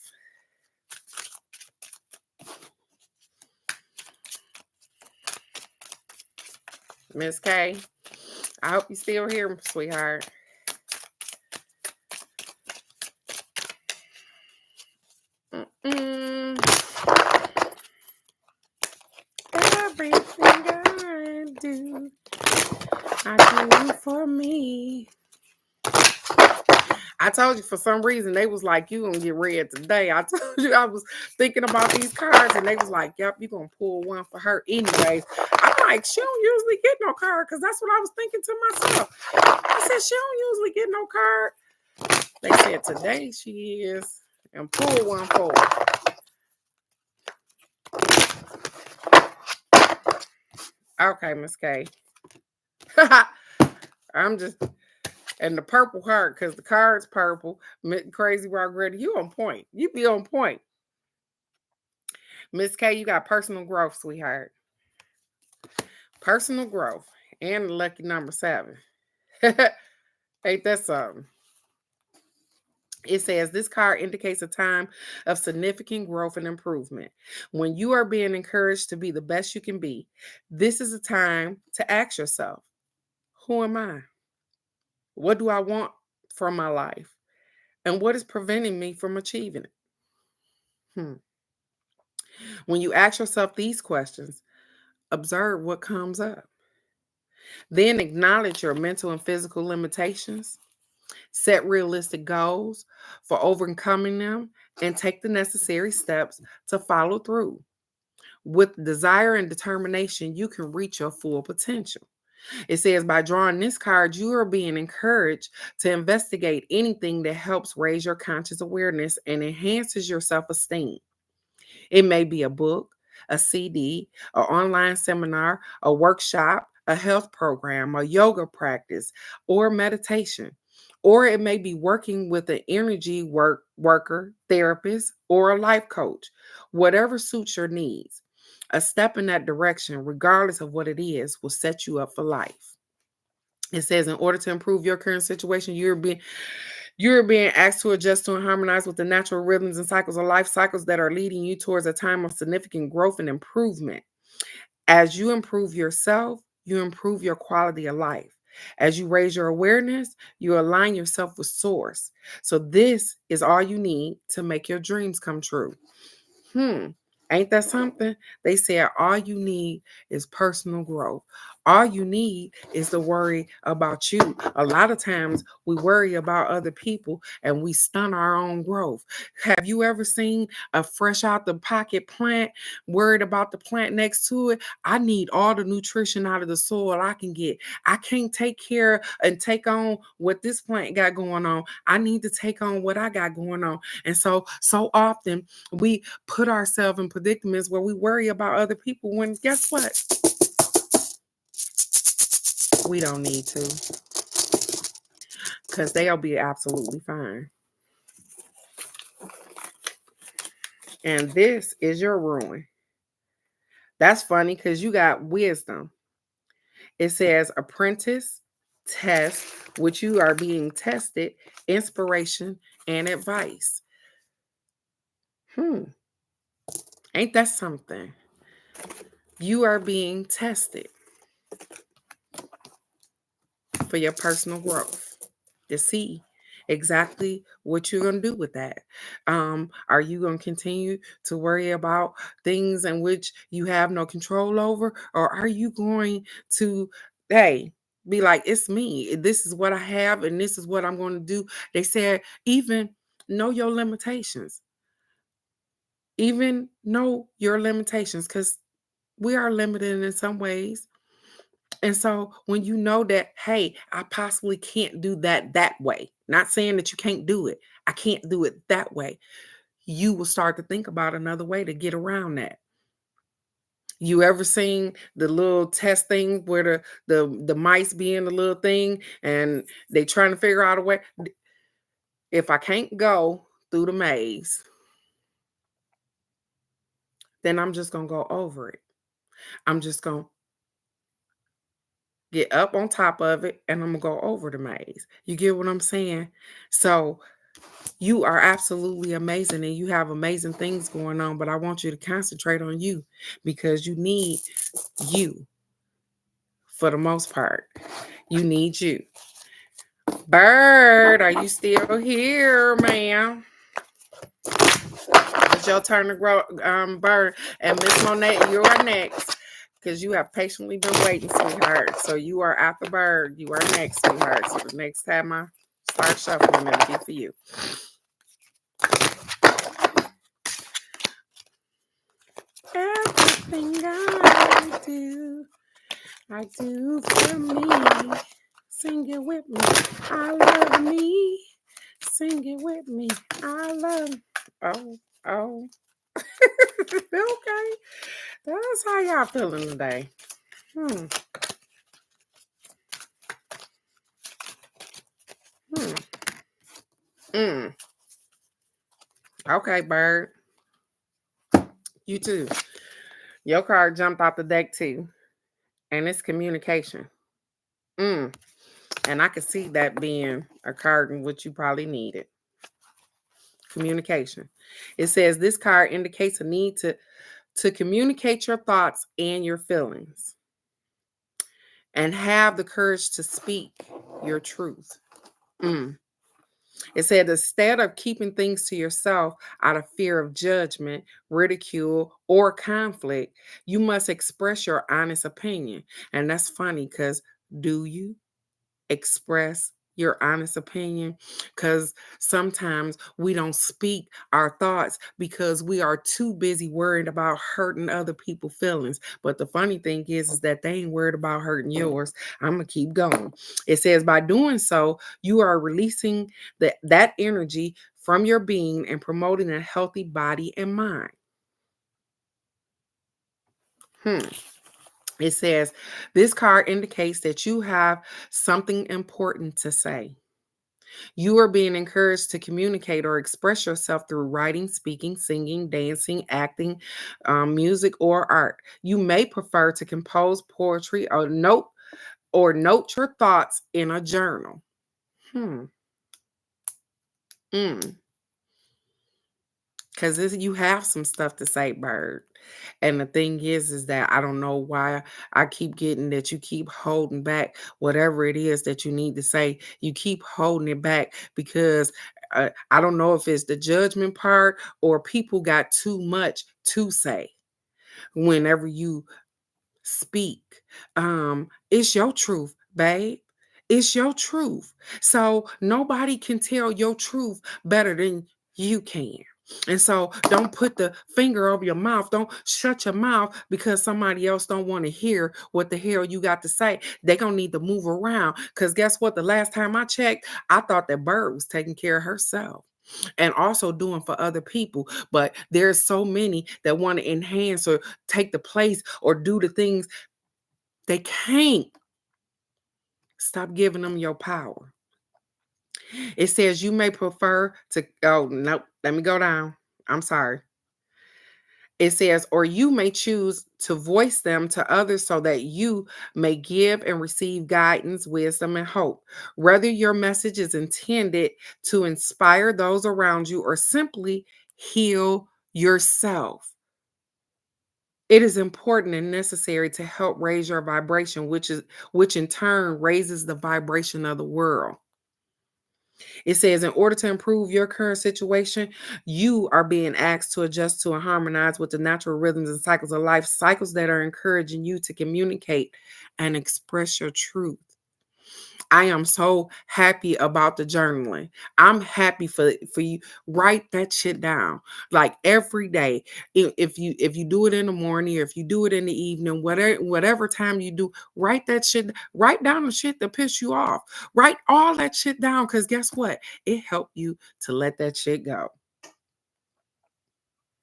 Miss K, I hope you still here, sweetheart. Everything I do for me. I told you, for some reason they was like, you gonna get read today. I told you I was thinking about these cards, and they was like, yep, you gonna pull one for her anyways. I'm like, she don't usually get no card, because that's what I was thinking to myself. I said, she don't usually get no card. They said today she is, and pull one for her. Okay, Miss K. I'm just, and the purple heart, because the card's purple. Crazy Raw Granny, you on point. You be on point. Miss K, you got personal growth, sweetheart. Personal growth. And lucky number 7. Ain't that something? It says this card indicates a time of significant growth and improvement. When you are being encouraged to be the best you can be, this is a time to ask yourself, who am I? What do I want from my life? And what is preventing me from achieving it? When you ask yourself these questions, observe what comes up. Then acknowledge your mental and physical limitations. Set realistic goals for overcoming them and take the necessary steps to follow through. With desire and determination, you can reach your full potential. It says by drawing this card, you are being encouraged to investigate anything that helps raise your conscious awareness and enhances your self-esteem. It may be a book, a CD, an online seminar, a workshop, a health program, a yoga practice, or meditation. Or it may be working with an energy worker, therapist, or a life coach. Whatever suits your needs. A step in that direction, regardless of what it is, will set you up for life. It says in order to improve your current situation, you're being asked to adjust to and harmonize with the natural rhythms and cycles of life cycles that are leading you towards a time of significant growth and improvement. As you improve yourself, you improve your quality of life. As you raise your awareness, you align yourself with source. So this is all you need to make your dreams come true. Ain't that something? They said all you need is personal growth. All you need is to worry about you. A lot of times we worry about other people and we stun our own growth. Have you ever seen a fresh out the pocket plant, worried about the plant next to it? I need all the nutrition out of the soil I can get. I can't take care and take on what this plant got going on. I need to take on what I got going on. And so often we put ourselves in predicaments where we worry about other people when guess what? We don't need to, because they'll be absolutely fine. And this is your ruin. That's funny because you got wisdom. It says apprentice, test, which you are being tested, inspiration, and advice. Ain't that something? You are being tested for your personal growth. to see exactly what you're going to do with that. Are you going to continue to worry about things in which you have no control over? Or are you going to, hey, be like, it's me. This is what I have, and this is what I'm going to do? They said, even know your limitations. Even know your limitations, because we are limited in some ways. And so when you know that, hey, I possibly can't do that way, not saying that you can't do it, I can't do it that way, you will start to think about another way to get around that. You ever seen the little test thing where the mice be in the little thing and they trying to figure out a way? If I can't go through the maze, then I'm just gonna go over it. I'm just gonna get up on top of it and I'm gonna go over the maze. You get what I'm saying? So you are absolutely amazing and you have amazing things going on, but I want you to concentrate on you because you need you for the most part. You need you. Bird, are you still here, ma'am? It's your turn to grow, Bird. And Miss Monet, you're next because you have patiently been waiting, sweetheart. So you are after Bird. You are next, sweetheart. So the next time I start shuffling, it'll be for you. Everything I do for me. Sing it with me. I love me. Sing it with me. I love. Oh. Okay. That's how y'all feeling today. Hmm. Hmm. Mm. Okay, Bird. You too. Your card jumped off the deck too. And it's communication. Mm. And I could see that being a card in which you probably needed. Communication. It says this card indicates a need to communicate your thoughts and your feelings and have the courage to speak your truth. Mm. It said instead of keeping things to yourself out of fear of judgment, ridicule, or conflict, you must express your honest opinion. And that's funny because do you express your honest opinion? Because sometimes we don't speak our thoughts because we are too busy worried about hurting other people's feelings. But the funny thing is that they ain't worried about hurting yours. I'm gonna keep going. It says by doing so, you are releasing that energy from your being and promoting a healthy body and mind. Hmm. It says this card indicates that you have something important to say. You are being encouraged to communicate or express yourself through writing, speaking, singing, dancing, acting, music, or art. You may prefer to compose poetry or note your thoughts in a journal. Hmm. Mm. Because you have some stuff to say, Bird. And the thing is that I don't know why I keep getting that you keep holding back whatever it is that you need to say. You keep holding it back because I don't know if it's the judgment part or people got too much to say whenever you speak. It's your truth, babe. It's your truth. So nobody can tell your truth better than you can. And so don't put the finger over your mouth. Don't shut your mouth because somebody else don't want to hear what the hell you got to say. They gonna need to move around. Because guess what? The last time I checked, I thought that Bird was taking care of herself and also doing for other people. But there's so many that want to enhance or take the place or do the things they can't. Stop giving them your power. It says you may prefer to, oh, nope, let me go down. I'm sorry. It says, or you may choose to voice them to others so that you may give and receive guidance, wisdom, and hope. Whether your message is intended to inspire those around you or simply heal yourself. It is important and necessary to help raise your vibration, which in turn raises the vibration of the world. It says, in order to improve your current situation, you are being asked to adjust to and harmonize with the natural rhythms and cycles of life, cycles that are encouraging you to communicate and express your truth. I am so happy about the journaling. I'm happy for you. Write that shit down. Like every day. If you do it in the morning or if you do it in the evening, whatever time you do, write that shit. Write down the shit that piss you off. Write all that shit down because guess what? It helped you to let that shit go.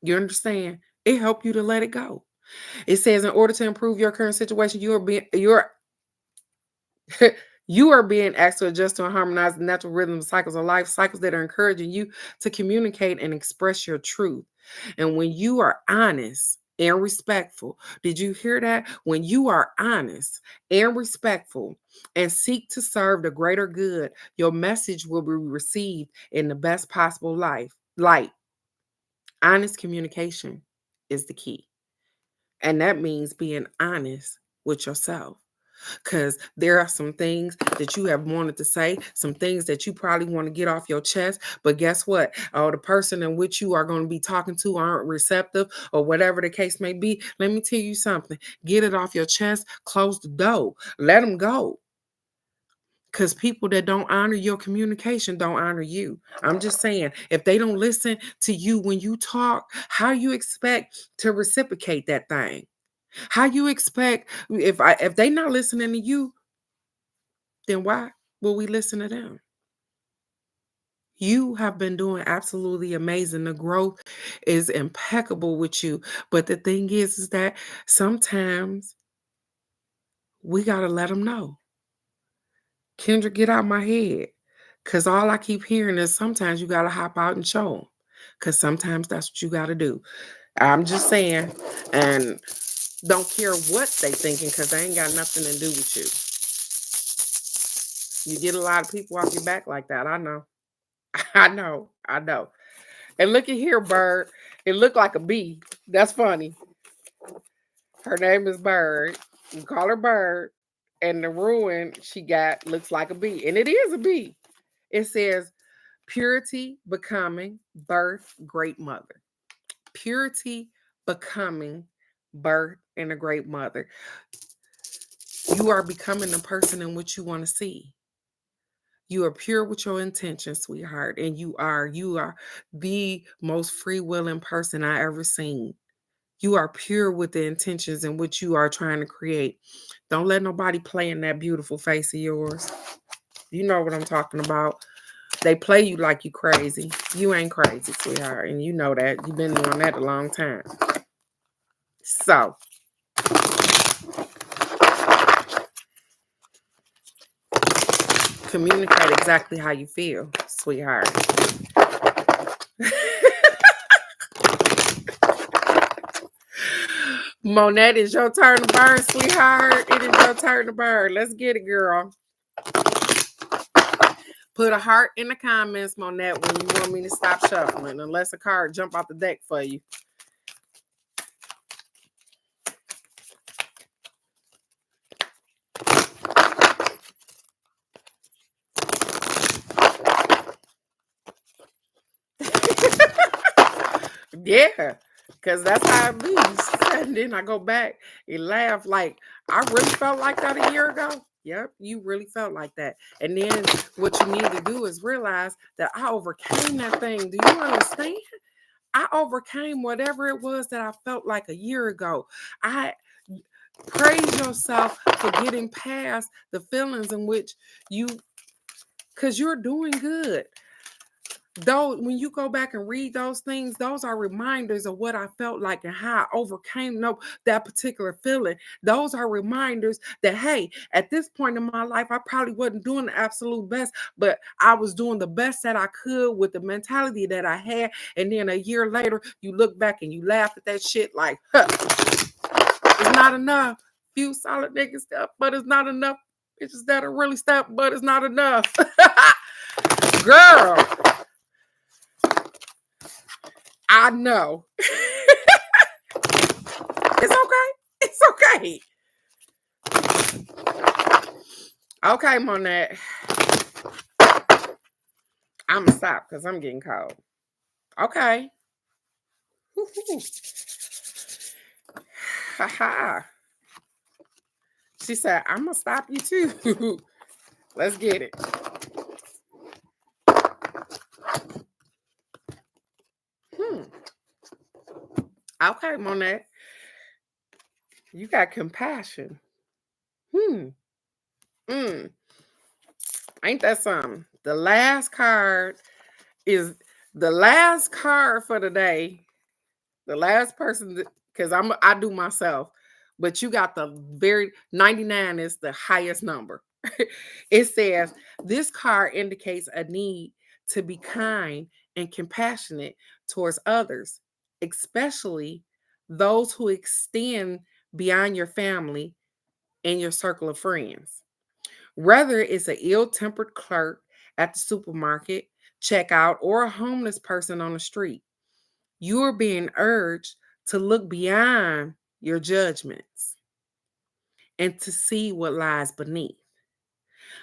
You understand? It helped you to let it go. It says, in order to improve your current situation, you are being asked to adjust to and harmonize the natural rhythms and cycles of life, cycles that are encouraging you to communicate and express your truth. And when you are honest and respectful, did you hear that? When you are honest and respectful and seek to serve the greater good, your message will be received in the best possible light. Honest communication is the key. And that means being honest with yourself. Because there are some things that you have wanted to say, some things that you probably want to get off your chest. But guess what? Oh, the person in which you are going to be talking to aren't receptive or whatever the case may be. Let me tell you something. Get it off your chest. Close the door. Let them go. Because people that don't honor your communication don't honor you. I'm just saying, if they don't listen to you when you talk, how you expect to reciprocate that thing? How you expect if they not listening to you, then why will we listen to them? You have been doing absolutely amazing. The growth is impeccable with you. But the thing is that sometimes we got to let them know. Kendra, get out my head. Because all I keep hearing is sometimes you got to hop out and show them. Because sometimes that's what you got to do. I'm just saying. And don't care what they thinking because they ain't got nothing to do with you. You get a lot of people off your back like that. I know. I know. And look at here, Bird. It looked like a bee. That's funny. Her name is Bird. You call her Bird. And the ruin she got looks like a bee. And it is a bee. It says, purity, becoming, birth, great mother. Purity, becoming, birth, and a great mother. You are becoming the person in which you want to see. You are pure with your intentions, sweetheart. And you are the most free willing person I ever seen. You are pure with the intentions in which you are trying to create. Don't let nobody play in that beautiful face of yours. You know what I'm talking about. They play you like you crazy. You ain't crazy, sweetheart. And you know that. You've been doing that a long time. So, communicate exactly how you feel, sweetheart. Monette, it's your turn to burn, sweetheart. It is your turn to burn. Let's get it, girl. Put a heart in the comments, Monette, when you want me to stop shuffling, unless a card jump off the deck for you. Yeah, because that's how it be. And then I go back and laugh like, I really felt like that a year ago. Yep, you really felt like that. And then what you need to do is realize that I overcame that thing. Do you understand? I overcame whatever it was that I felt like a year ago. I praise yourself for getting past the feelings in which because you're doing good. Though when you go back and read those things, those are reminders of what I felt like and how I overcame that particular feeling. Those are reminders that, hey, at this point in my life, I probably wasn't doing the absolute best, but I was doing the best that I could with the mentality that I had. And then a year later, you look back and you laugh at that shit like, it's not enough. Few solid niggas step, but it's not enough. It's just that it really step, but it's not enough. Girl. I know. It's okay. It's okay. Okay, Monette. I'm gonna stop because I'm getting cold. Okay. Woo-hoo. Ha ha. She said, I'm gonna stop you too. Let's get it. Hmm. Okay, Monet. You got compassion. Hmm. Mm. Ain't that something? Is the last card for the day. The last person, because I do myself, but you got the very 99 is the highest number. It says this card indicates a need to be kind and compassionate towards others, especially those who extend beyond your family and your circle of friends. Whether it's an ill tempered clerk at the supermarket, checkout, or a homeless person on the street, you are being urged to look beyond your judgments and to see what lies beneath.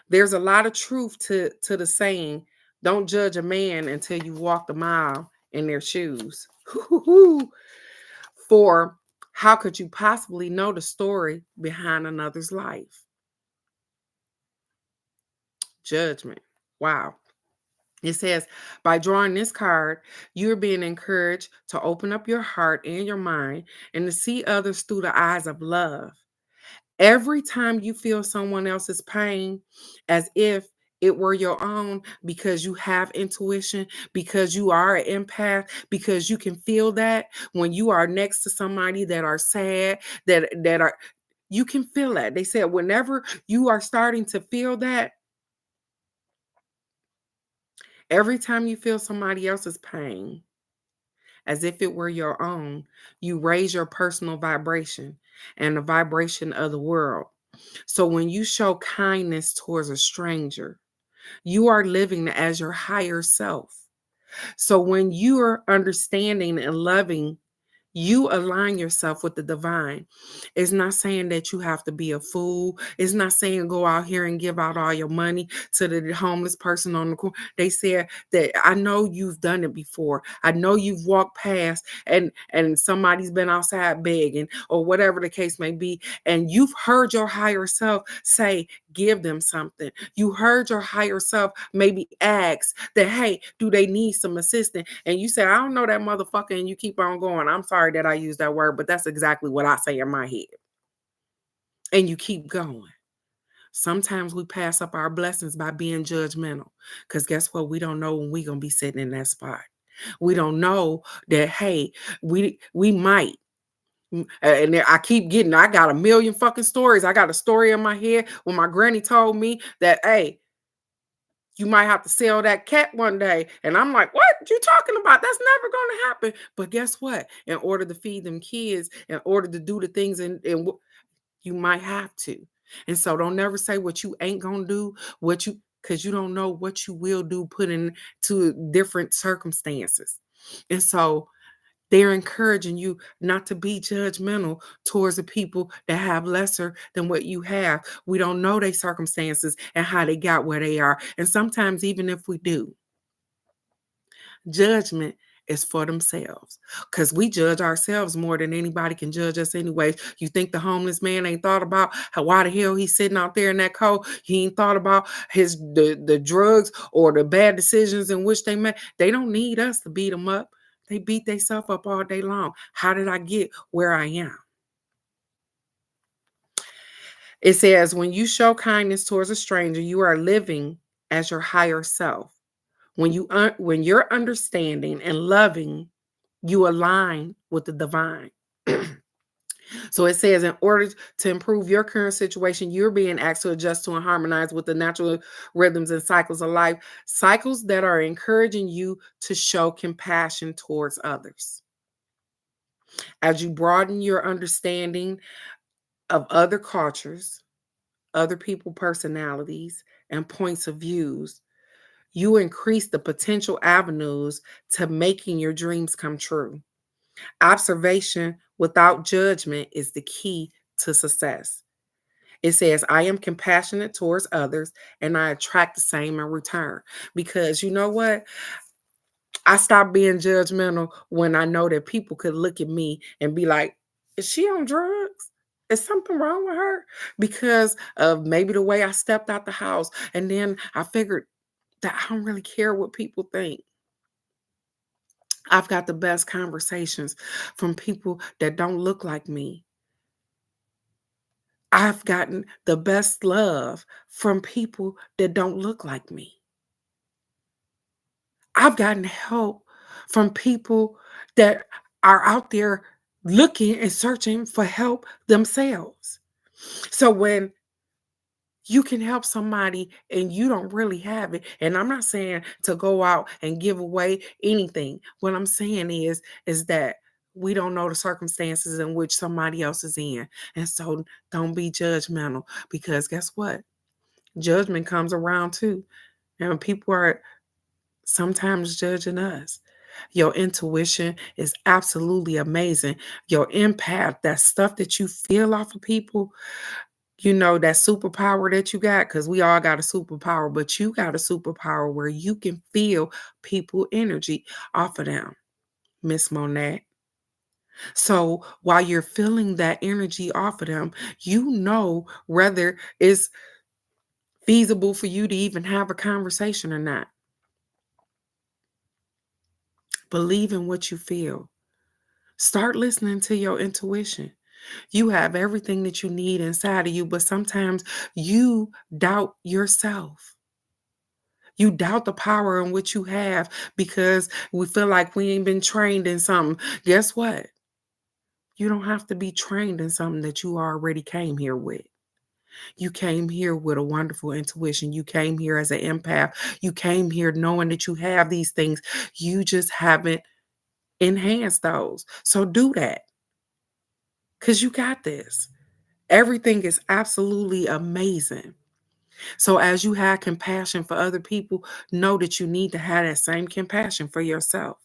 There's a lot of truth to the saying, don't judge a man until you walk the mile in their shoes. For how could you possibly know the story behind another's life? Judgment. Wow. It says, by drawing this card, you're being encouraged to open up your heart and your mind and to see others through the eyes of love. Every time you feel someone else's pain as if it were your own, because you have intuition, because you are an empath, because you can feel that when you are next to somebody that are sad, that are, you can feel that. They said whenever you are starting to feel that, every time you feel somebody else's pain as if it were your own, you raise your personal vibration and the vibration of the world. So when you show kindness towards a stranger, you are living as your higher self. So when you are understanding and loving, you align yourself with the divine. It's not saying that you have to be a fool. It's not saying go out here and give out all your money to the homeless person on the corner. They said that I know you've done it before. I know you've walked past and somebody's been outside begging or whatever the case may be, and you've heard your higher self say, give them something. You heard your higher self maybe ask that, hey, do they need some assistance? And you say, I don't know that motherfucker, and you keep on going. I'm sorry that I used that word, but that's exactly what I say in my head. And you keep going. Sometimes we pass up our blessings by being judgmental. Because guess what? We don't know when we're gonna be sitting in that spot. We don't know that, hey, we might. And I keep getting, I got a million fucking stories. I got a story in my head when my granny told me that, hey, you might have to sell that cat one day. And I'm like, what you talking about? That's never going to happen. But guess what? In order to feed them kids, in order to do the things, you might have to. And so don't never say what you ain't going to do, because you don't know what you will do put into different circumstances. And so they're encouraging you not to be judgmental towards the people that have lesser than what you have. We don't know their circumstances and how they got where they are. And sometimes, even if we do, judgment is for themselves, because we judge ourselves more than anybody can judge us anyways. You think the homeless man ain't thought about why the hell he's sitting out there in that cold? He ain't thought about the drugs or the bad decisions in which they made. They don't need us to beat them up. They beat themselves up all day long. How did I get where I am? It says, when you show kindness towards a stranger, you are living as your higher self. When you're understanding and loving, you align with the divine. So it says, in order to improve your current situation, you're being asked to adjust to and harmonize with the natural rhythms and cycles of life, cycles that are encouraging you to show compassion towards others. As you broaden your understanding of other cultures, other people personalities, and points of views, you increase the potential avenues to making your dreams come true. Observation without judgment is the key to success. It says, I am compassionate towards others and I attract the same in return. Because you know what? I stopped being judgmental when I know that people could look at me and be like, is she on drugs? Is something wrong with her? Because of maybe the way I stepped out the house. And then I figured that I don't really care what people think. I've got the best conversations from people that don't look like me. I've gotten the best love from people that don't look like me. I've gotten help from people that are out there looking and searching for help themselves. So when you can help somebody and you don't really have it, and I'm not saying to go out and give away anything. What I'm saying is that we don't know the circumstances in which somebody else is in. And so don't be judgmental, because guess what? Judgment comes around too. And people are sometimes judging us. Your intuition is absolutely amazing. Your empath, that stuff that you feel off of people, that superpower that you got, because we all got a superpower, but you got a superpower where you can feel people energy off of them, Miss Monette. So while you're feeling that energy off of them, whether it's feasible for you to even have a conversation or not. Believe in what you feel. Start listening to your intuition. You have everything that you need inside of you, but sometimes you doubt yourself. You doubt the power in which you have because we feel like we ain't been trained in something. Guess what? You don't have to be trained in something that you already came here with. You came here with a wonderful intuition. You came here as an empath. You came here knowing that you have these things. You just haven't enhanced those. So do that, because you got this. Everything is absolutely amazing. So as you have compassion for other people, know that you need to have that same compassion for yourself.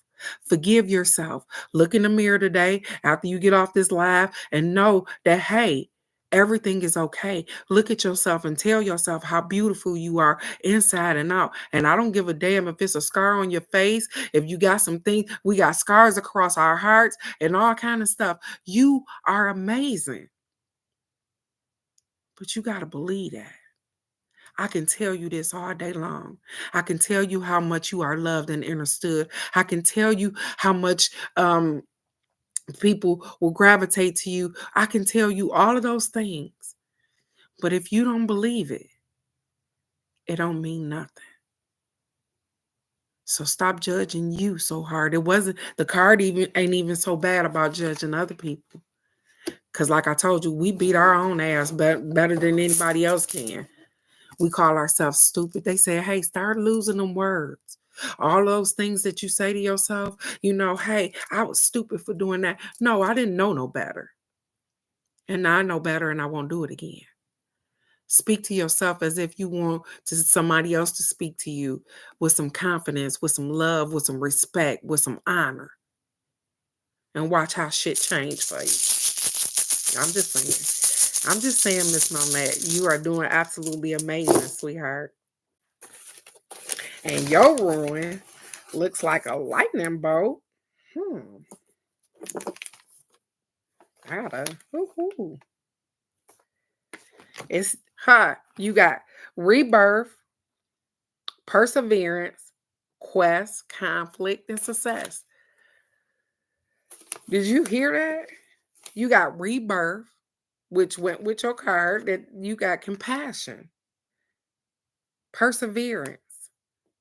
Forgive yourself. Look in the mirror today after you get off this live and know that, hey, everything is okay. Look at yourself and tell yourself how beautiful you are inside and out. And I don't give a damn if it's a scar on your face, if you got some things, we got scars across our hearts and all kind of stuff. You are amazing. But you got to believe that. I can tell you this all day long. I can tell you how much you are loved and understood. I can tell you how much people will gravitate to you. I can tell you all of those things. But if you don't believe it, it don't mean nothing. So stop judging you so hard. The card ain't even so bad about judging other people. Because like I told you, we beat our own ass better than anybody else can. We call ourselves stupid. They say, hey, start losing them words. All those things that you say to yourself, hey, I was stupid for doing that. No, I didn't know no better. And now I know better and I won't do it again. Speak to yourself as if you want somebody else to speak to you with some confidence, with some love, with some respect, with some honor. And watch how shit change for you. I'm just saying. I'm just saying, Miss Monette, you are doing absolutely amazing, sweetheart. And your ruin looks like a lightning bolt. Gotta. Woo-hoo. It's hot. You got rebirth, perseverance, quest, conflict, and success. Did you hear that? You got rebirth, which went with your card, that you got compassion, perseverance,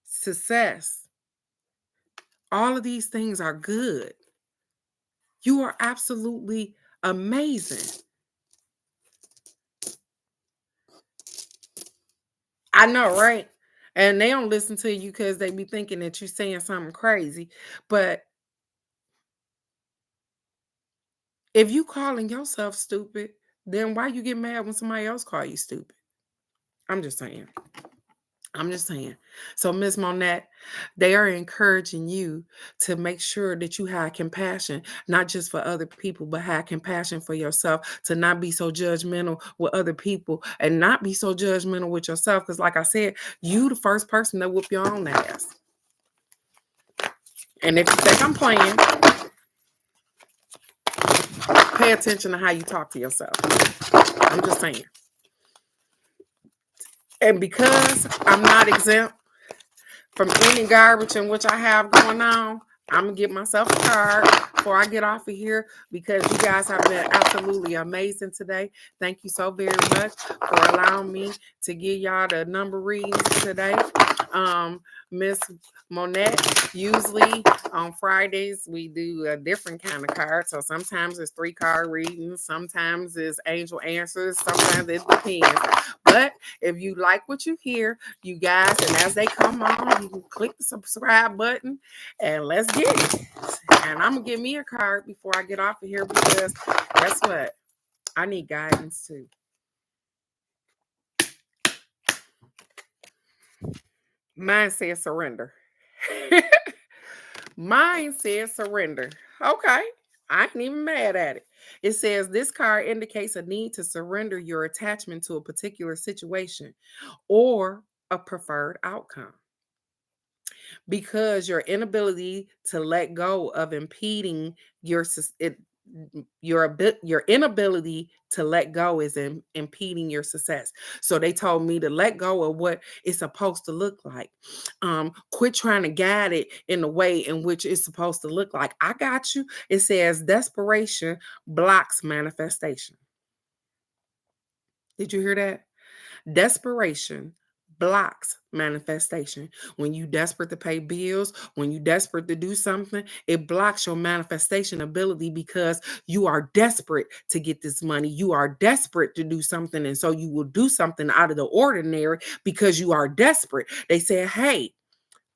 success. All of these things are good. You are absolutely amazing. I know, right? And they don't listen to you because they be thinking that you're saying something crazy. But if you calling yourself stupid, then why you get mad when somebody else call you stupid? I'm just saying. I'm just saying. So, Miss Monette, they are encouraging you to make sure that you have compassion, not just for other people, but have compassion for yourself, to not be so judgmental with other people and not be so judgmental with yourself. Because, like I said, you the first person that whoop your own ass. And if you think I'm playing, pay attention to how you talk to yourself. I'm just saying. And because I'm not exempt from any garbage in which I have going on, I'm going to get myself a card before I get off of here because you guys have been absolutely amazing today. Thank you so very much for allowing me to give y'all the number readings today. Miss Monette, usually on Fridays, we do a different kind of card. So sometimes it's 3-card readings, sometimes it's angel answers, sometimes it depends. But if you like what you hear, you guys, and as they come on, you can click the subscribe button and let's get it. And I'm going to give me a card before I get off of here because guess what? I need guidance too. Mine says surrender. Mine says surrender. Okay. I ain't even mad at it. It says this card indicates a need to surrender your attachment to a particular situation or a preferred outcome because your inability to let go of impeding your inability to let go is impeding your success. So they told me to let go of what it's supposed to look like. Quit trying to guide it in the way in which it's supposed to look like. I got you. It says desperation blocks manifestation. Did you hear that? Desperation blocks manifestation. When you desperate to pay bills, when you desperate to do something, it blocks your manifestation ability because you are desperate to get this money. You are desperate to do something. And so you will do something out of the ordinary because you are desperate. They said, hey,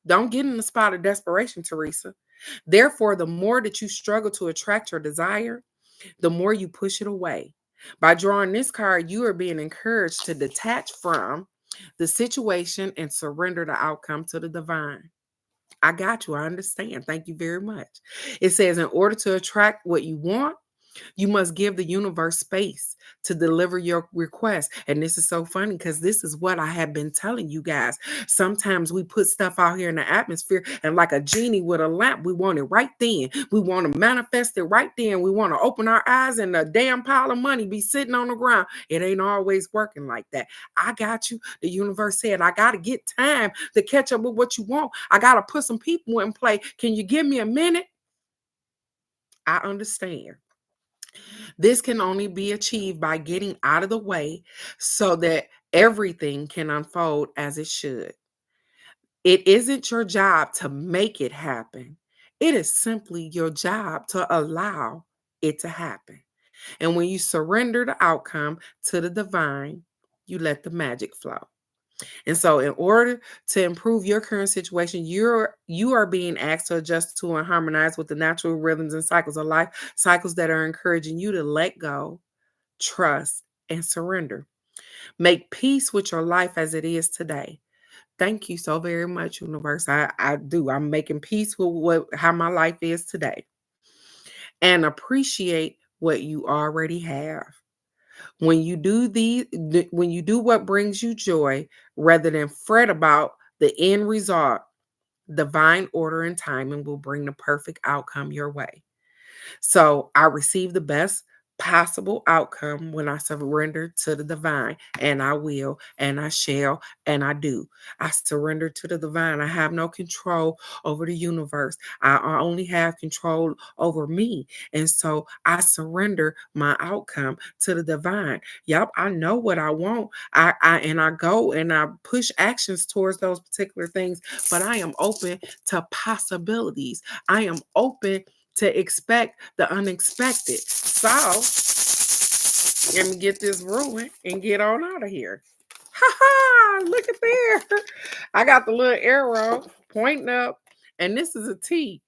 don't get in the spot of desperation, Teresa. Therefore, the more that you struggle to attract your desire, the more you push it away. By drawing this card, you are being encouraged to detach from the situation and surrender the outcome to the divine. I got you. I understand. Thank you very much. It says, in order to attract what you want, you must give the universe space to deliver your request. And this is so funny because this is what I have been telling you guys. Sometimes we put stuff out here in the atmosphere and like a genie with a lamp, we want it right then. We want to manifest it right then. We want to open our eyes and a damn pile of money be sitting on the ground. It ain't always working like that. I got you. The universe said, I got to get time to catch up with what you want. I got to put some people in play. Can you give me a minute? I understand. This can only be achieved by getting out of the way so that everything can unfold as it should. It isn't your job to make it happen. It is simply your job to allow it to happen. And when you surrender the outcome to the divine, you let the magic flow. And so in order to improve your current situation, you are being asked to adjust to and harmonize with the natural rhythms and cycles of life, cycles that are encouraging you to let go, trust, and surrender. Make peace with your life as it is today. Thank you so very much, universe. I do. I'm making peace with how my life is today. And appreciate what you already have. When you do what brings you joy, rather than fret about the end result, divine order and timing will bring the perfect outcome your way. So I received the best possible outcome when I surrender to the divine, and I will, and I shall, and I do. I surrender to the divine. I have no control over the universe. I only have control over me. And so I surrender my outcome to the divine. Yep, I know what I want. I go and I push actions towards those particular things, but I am open to possibilities. I am open to expect the unexpected. So let me get this ruined and get on out of here. Ha ha! Look at there. I got the little arrow pointing up, and this is a T.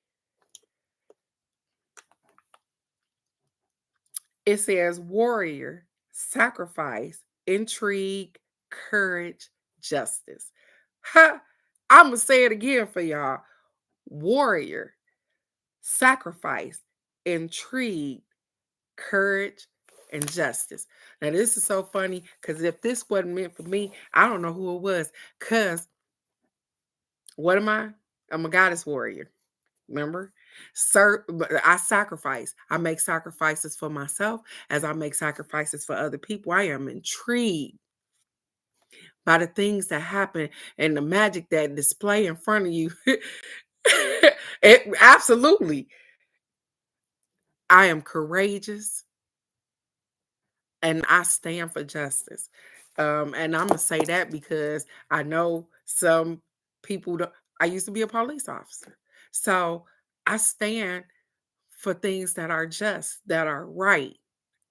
It says warrior, sacrifice, intrigue, courage, justice. I'm going to say it again for y'all. Warrior, sacrifice, intrigue, courage, and justice. Now, this is so funny because if this wasn't meant for me, I don't know who it was. Because what am I? I'm a goddess warrior. Remember? But I sacrifice. I make sacrifices for myself as I make sacrifices for other people. I am intrigued by the things that happen and the magic that display in front of you. Absolutely. I am courageous and I stand for justice. And I'm gonna say that because I know some people. I used to be a police officer, so I stand for things that are just, that are right.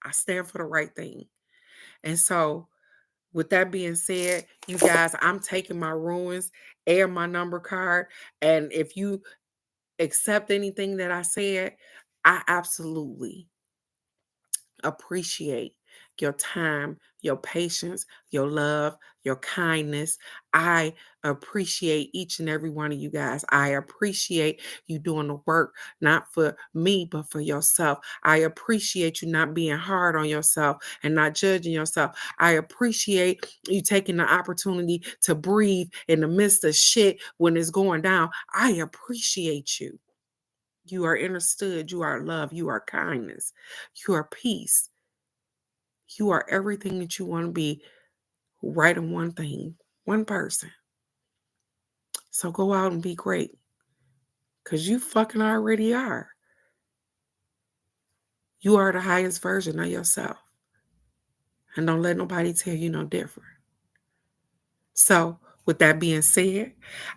I stand for the right thing. And so, with that being said, you guys, I'm taking my ruins and my number card. And if you accept anything that I said, I absolutely appreciate your time, your patience, your love, your kindness. I appreciate each and every one of you guys. I appreciate you doing the work, not for me, but for yourself. I appreciate you not being hard on yourself and not judging yourself. I appreciate you taking the opportunity to breathe in the midst of shit when it's going down. I appreciate you. You are understood. You are love. You are kindness. You are peace. You are everything that you want to be, right in one thing, one person. So go out and be great because you fucking already are. You are the highest version of yourself. And don't let nobody tell you no different. So, with that being said,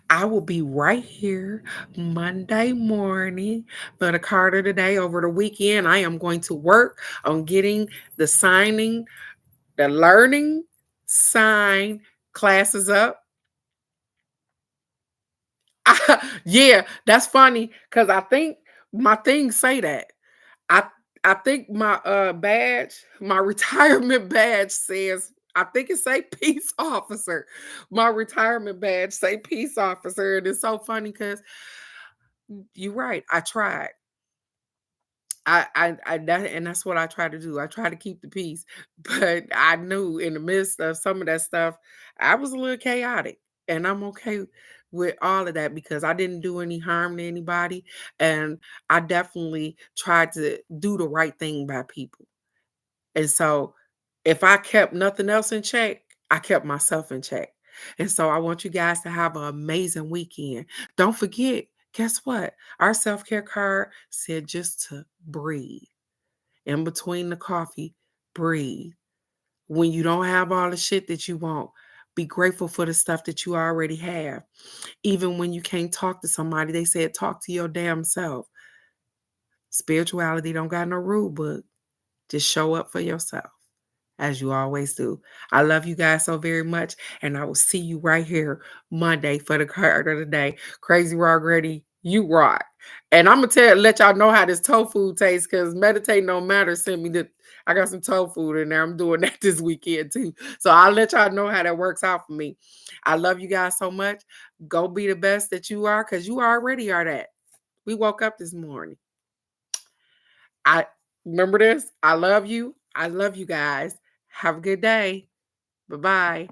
I will be right here Monday morning for the Carter today. Over the weekend, I am going to work on getting the signing, the learning sign classes up. Yeah, that's funny because I think my things say that. I I think my badge, my retirement badge says, I think it say peace officer. My retirement badge say peace officer. And it's so funny because you're right. I tried. That's what I try to do. I try to keep the peace, but I knew in the midst of some of that stuff, I was a little chaotic, and I'm okay with all of that because I didn't do any harm to anybody, and I definitely tried to do the right thing by people. And so, if I kept nothing else in check, I kept myself in check. And so, I want you guys to have an amazing weekend. Don't forget, guess what? Our self care card said just to breathe. In between the coffee, breathe. When you don't have all the shit that you want, be grateful for the stuff that you already have. Even when you can't talk to somebody, they said talk to your damn self. Spirituality don't got no rule book. Just show up for yourself, as you always do. I love you guys so very much, and I will see you right here Monday for the card of the day. Crazy Rock Ready, you rock. And I'm gonna let y'all know how this tofu tastes because Meditate No Matter sent me the. I got some tofu in there. I'm doing that this weekend too. So I'll let y'all know how that works out for me. I love you guys so much. Go be the best that you are because you already are that. We woke up this morning. I remember this. I love you. I love you guys. Have a good day. Bye bye.